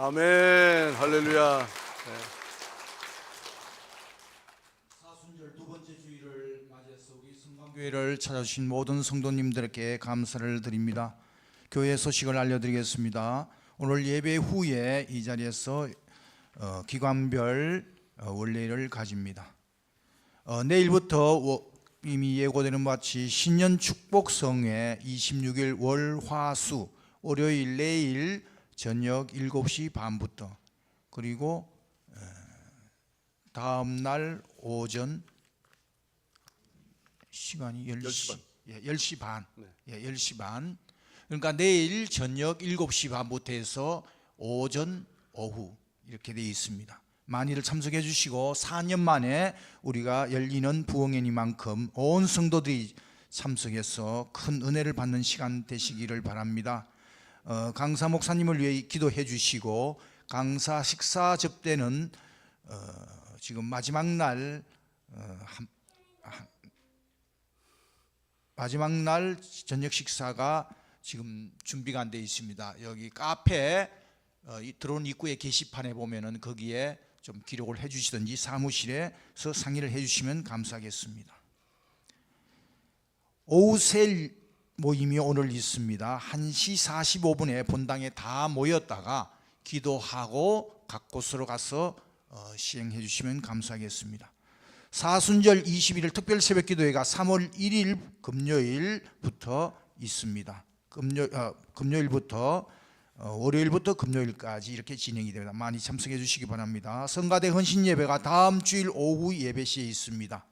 아멘. 할렐루야. 사순절 두 번째 주일을 맞이해서 우리 성광교회를 찾아주신 모든 성도님들께 감사를 드립니다. 교회 소식을 알려드리겠습니다. 오늘 예배 후에 이 자리에서 기관별 원례를 가집니다. 내일부터 이미 예고되는 바와 같이 신년 축복성회 26일 월화수 월요일 내일 저녁 7시 반부터, 그리고 다음 날 오전 시간이 10시, 10시 반. 10시 반. 그러니까 내일 저녁 7시 반부터 해서 오전 오후 이렇게 되어 있습니다. 많이들 참석해 주시고 4년 만에 우리가 열리는 부흥회니만큼 온 성도들이 참석해서 큰 은혜를 받는 시간 되시기를 바랍니다. 강사 목사님을 위해 기도해 주시고, 강사 식사 접대는 지금 마지막 날 저녁 식사가 지금 준비가 안 되어 있습니다. 여기 카페 들어온 입구에 게시판에 보면은 거기에 좀 기록을 해 주시든지 사무실에서 상의를 해 주시면 감사하겠습니다. 오후 셀 모임이 오늘 있습니다. 1시 45분에 본당에 다 모였다가 기도하고 각 곳으로 가서 시행해 주시면 감사하겠습니다. 사순절 21일 특별 새벽 기도회가 3월 1일 금요일부터 있습니다. 금요일부터 월요일부터 금요일까지 이렇게 진행이 됩니다. 많이 참석해 주시기 바랍니다. 성가대 헌신 예배가 다음 주일 오후 예배 시에 있습니다.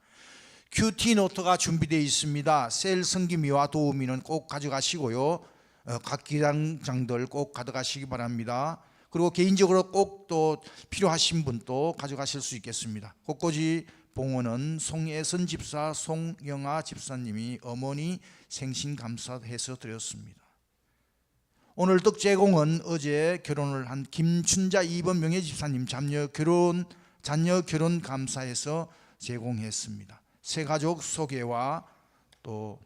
큐티 노트가 준비되어 있습니다. 셀 성기미와 도우미는 꼭 가져가시고요. 각 기장장들 꼭 가져가시기 바랍니다. 그리고 개인적으로 꼭 또 필요하신 분도 가져가실 수 있겠습니다. 꽃꽂이 봉헌은 송예선 집사, 송영아 집사님이 어머니 생신 감사해서 드렸습니다. 오늘 떡 제공은 어제 결혼을 한 김춘자 2번 명예 집사님 자녀 결혼 감사해서 제공했습니다. 새 가족 소개와 또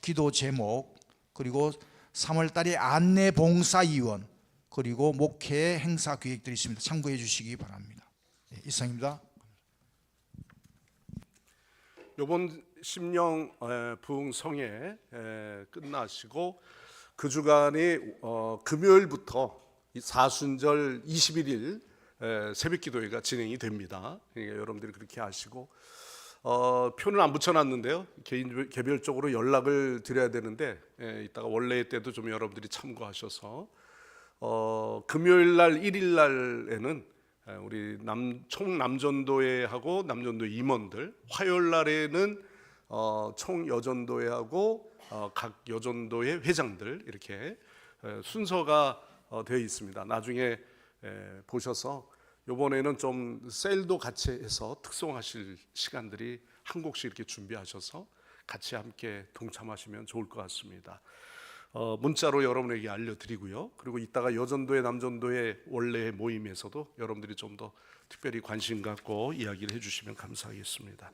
기도 제목, 그리고 3월 달에 안내 봉사위원, 그리고 목회 행사 계획들이 있습니다. 참고해 주시기 바랍니다. 이상입니다. 이번 심령 부흥성회 끝나시고 그 주간에 금요일부터 사순절 21일 새벽 기도회가 진행이 됩니다. 그러니까 여러분들이 그렇게 아시고, 표는 안 붙여놨는데요. 개별적으로 연락을 드려야 되는데 이따가 원래 때도 좀 여러분들이 참고하셔서 금요일 날 1일 날에는 우리 총 남전도회하고 남전도 임원들, 화요일 날에는 총 여전도회하고 각 여전도회 회장들, 이렇게 순서가 되어 있습니다. 나중에 보셔서 이번에는 좀 셀도 같이 해서 특송하실 시간들이 한 곡씩 이렇게 준비하셔서 같이 함께 동참하시면 좋을 것 같습니다. 문자로 여러분에게 알려드리고요. 그리고 이따가 여전도회 남전도회 원래 모임에서도 여러분들이 좀 더 특별히 관심 갖고 이야기를 해주시면 감사하겠습니다.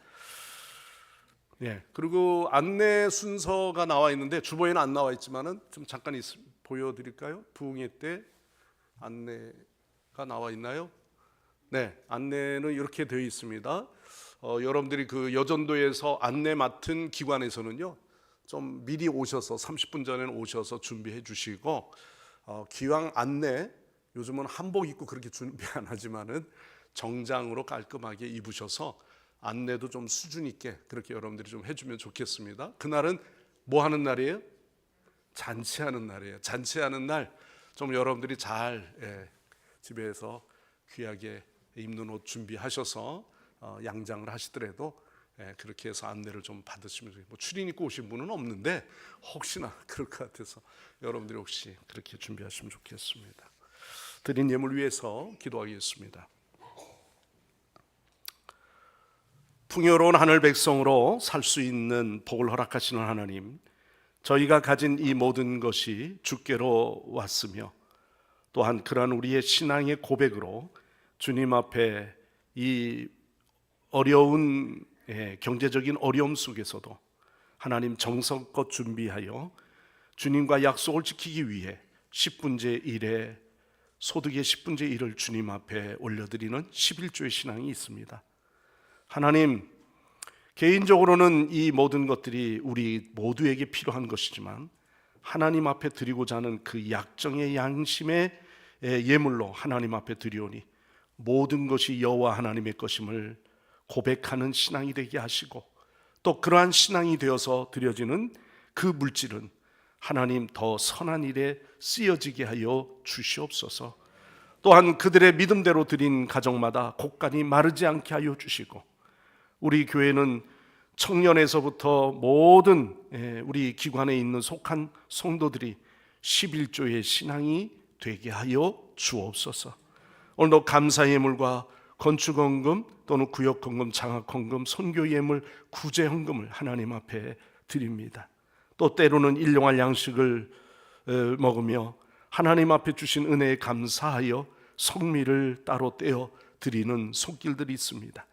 네, 그리고 안내 순서가 나와 있는데 주보에는 안 나와 있지만은 좀 잠깐 보여드릴까요? 부흥회 때 안내가 나와 있나요? 네, 안내는 이렇게 되어 있습니다. 여러분들이 그 여전도에서 안내 맡은 기관에서는요, 좀 미리 오셔서 30분 전에는 오셔서 준비해 주시고, 기왕 안내, 요즘은 한복 입고 그렇게 준비 안 하지만은 정장으로 깔끔하게 입으셔서 안내도 좀 수준 있게 그렇게 여러분들이 좀 해주면 좋겠습니다. 그날은 뭐 하는 날이에요? 잔치하는 날이에요. 잔치하는 날 좀 여러분들이 잘 집에서 귀하게 입는 옷 준비하셔서 양장을 하시더라도 그렇게 해서 안내를 좀 받으시면 돼요. 뭐 추린 입고 오신 분은 없는데 혹시나 그럴 것 같아서 여러분들이 혹시 그렇게 준비하시면 좋겠습니다. 드린 예물 위해서 기도하겠습니다. 풍요로운 하늘 백성으로 살 수 있는 복을 허락하시는 하나님, 저희가 가진 이 모든 것이 주께로 왔으며 또한 그러한 우리의 신앙의 고백으로 주님 앞에 이 어려운 경제적인 어려움 속에서도 하나님 정성껏 준비하여 주님과 약속을 지키기 위해 10분제 1에 소득의 10분의 1을 주님 앞에 올려드리는 11조의 신앙이 있습니다. 하나님, 개인적으로는 이 모든 것들이 우리 모두에게 필요한 것이지만 하나님 앞에 드리고자 하는 그 약정의 양심의 예물로 하나님 앞에 드리오니 모든 것이 여호와 하나님의 것임을 고백하는 신앙이 되게 하시고, 또 그러한 신앙이 되어서 드려지는 그 물질은 하나님 더 선한 일에 쓰여지게 하여 주시옵소서. 또한 그들의 믿음대로 드린 가정마다 곳간이 마르지 않게 하여 주시고, 우리 교회는 청년에서부터 모든 우리 기관에 있는 속한 성도들이 11조의 신앙이 되게 하여 주옵소서. 오늘도 감사 예물과 건축헌금 또는 구역헌금, 장학헌금, 선교예물, 구제헌금을 하나님 앞에 드립니다. 또 때로는 일용할 양식을 먹으며 하나님 앞에 주신 은혜에 감사하여 성미를 따로 떼어 드리는 손길들이 있습니다.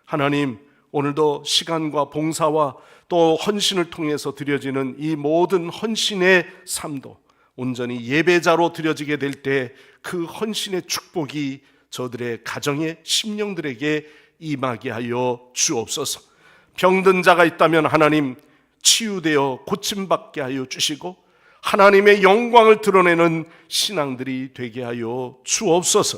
하나님, 오늘도 시간과 봉사와 또 헌신을 통해서 드려지는 이 모든 헌신의 삶도 온전히 예배자로 드려지게 될 때 그 헌신의 축복이 저들의 가정의 심령들에게 임하게 하여 주옵소서. 병든 자가 있다면 하나님 치유되어 고침받게 하여 주시고 하나님의 영광을 드러내는 신앙들이 되게 하여 주옵소서.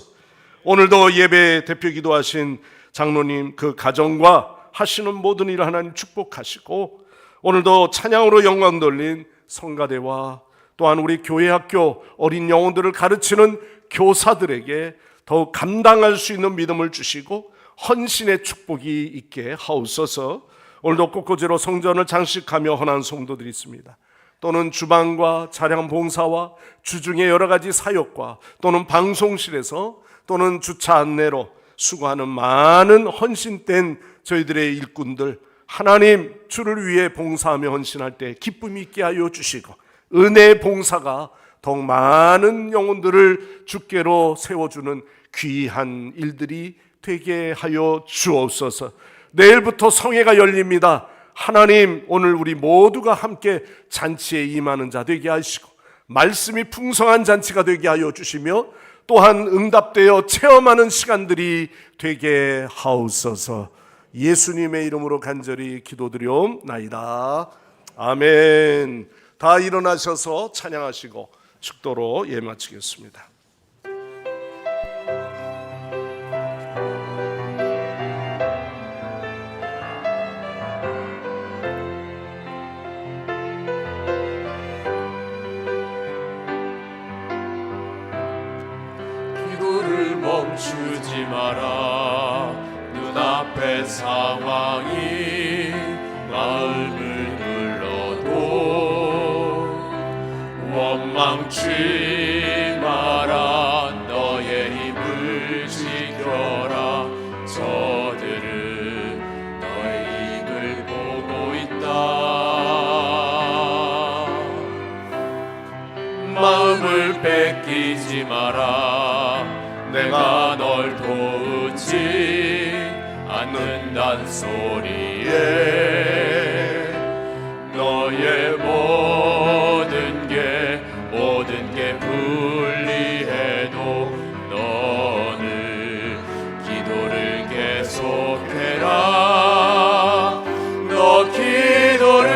오늘도 예배 대표 기도하신 장로님 그 가정과 하시는 모든 일을 하나님 축복하시고, 오늘도 찬양으로 영광 돌린 성가대와 또한 우리 교회 학교 어린 영혼들을 가르치는 교사들에게 더욱 감당할 수 있는 믿음을 주시고 헌신의 축복이 있게 하옵소서. 오늘도 꽃꽂이로 성전을 장식하며 헌한 성도들이 있습니다. 또는 주방과 차량 봉사와 주중의 여러 가지 사역과 또는 방송실에서 또는 주차 안내로 수고하는 많은 헌신된 저희들의 일꾼들, 하나님 주를 위해 봉사하며 헌신할 때 기쁨이 있게 하여 주시고 은혜의 봉사가 더욱 많은 영혼들을 주께로 세워주는 귀한 일들이 되게 하여 주옵소서. 내일부터 성회가 열립니다. 하나님, 오늘 우리 모두가 함께 잔치에 임하는 자 되게 하시고 말씀이 풍성한 잔치가 되게 하여 주시며 또한 응답되어 체험하는 시간들이 되게 하옵소서. 예수님의 이름으로 간절히 기도드리옵나이다. 아멘. 다 일어나셔서 찬양하시고 축도로 예배 마치겠습니다. 기도를 멈추지 마라. 눈앞의 상황이 마음을 눌러도 원망치 마라. 너의 힘을 지켜라. 저들은 너의 힘을 보고 있다. 마음을 뺏기지 마라. 내가 널 도우지 않는단 소리에 너의 모든 게 불리해도 너는 기도를 계속해라. 너 기도를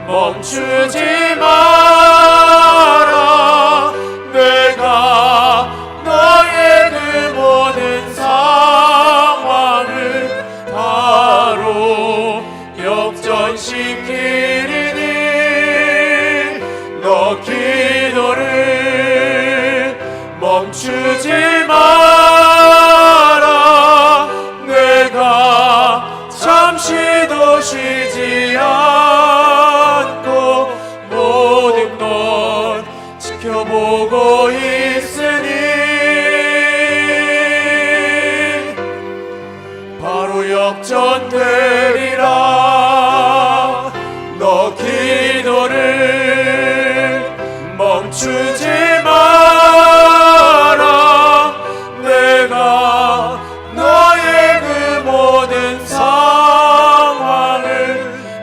멈추지 마라. 내가 너의 그 모든 상황을 바로 역전시키리니 너 기도를 멈추지 마라. 내가 잠시도 쉬지 않고 모든 것 지켜보고 있으니 바로 역전되리라. 너 기도를 멈추지 마라. 내가 너의 그 모든 상황을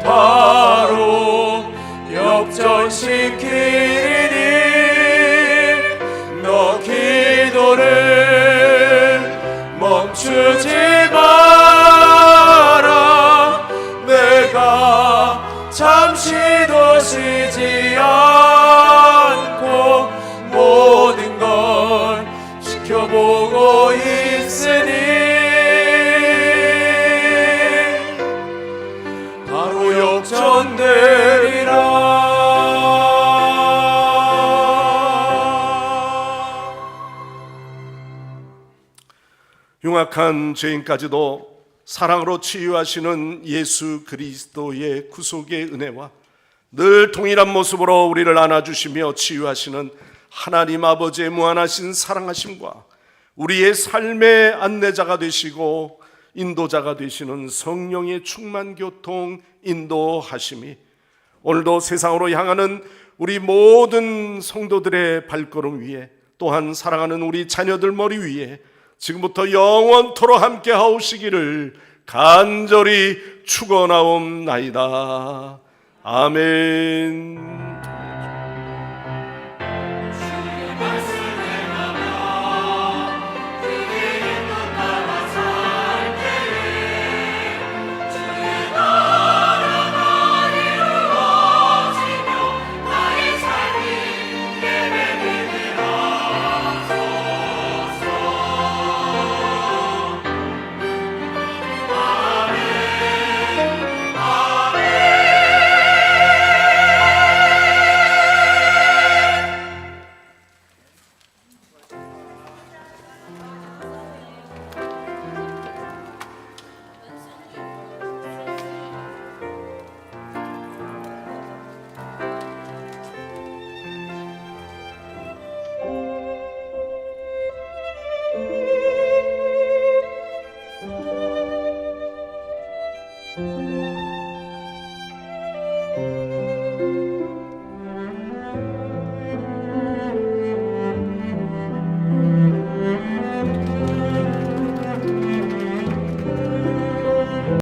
바로 역전시키리니 너 흉악한 죄인까지도 사랑으로 치유하시는 예수 그리스도의 구속의 은혜와 늘 동일한 모습으로 우리를 안아주시며 치유하시는 하나님 아버지의 무한하신 사랑하심과 우리의 삶의 안내자가 되시고 인도자가 되시는 성령의 충만 교통 인도하심이 오늘도 세상으로 향하는 우리 모든 성도들의 발걸음 위에, 또한 사랑하는 우리 자녀들 머리 위에 지금부터 영원토록 함께 하옵시기를 간절히 축원하옵나이다. 아멘.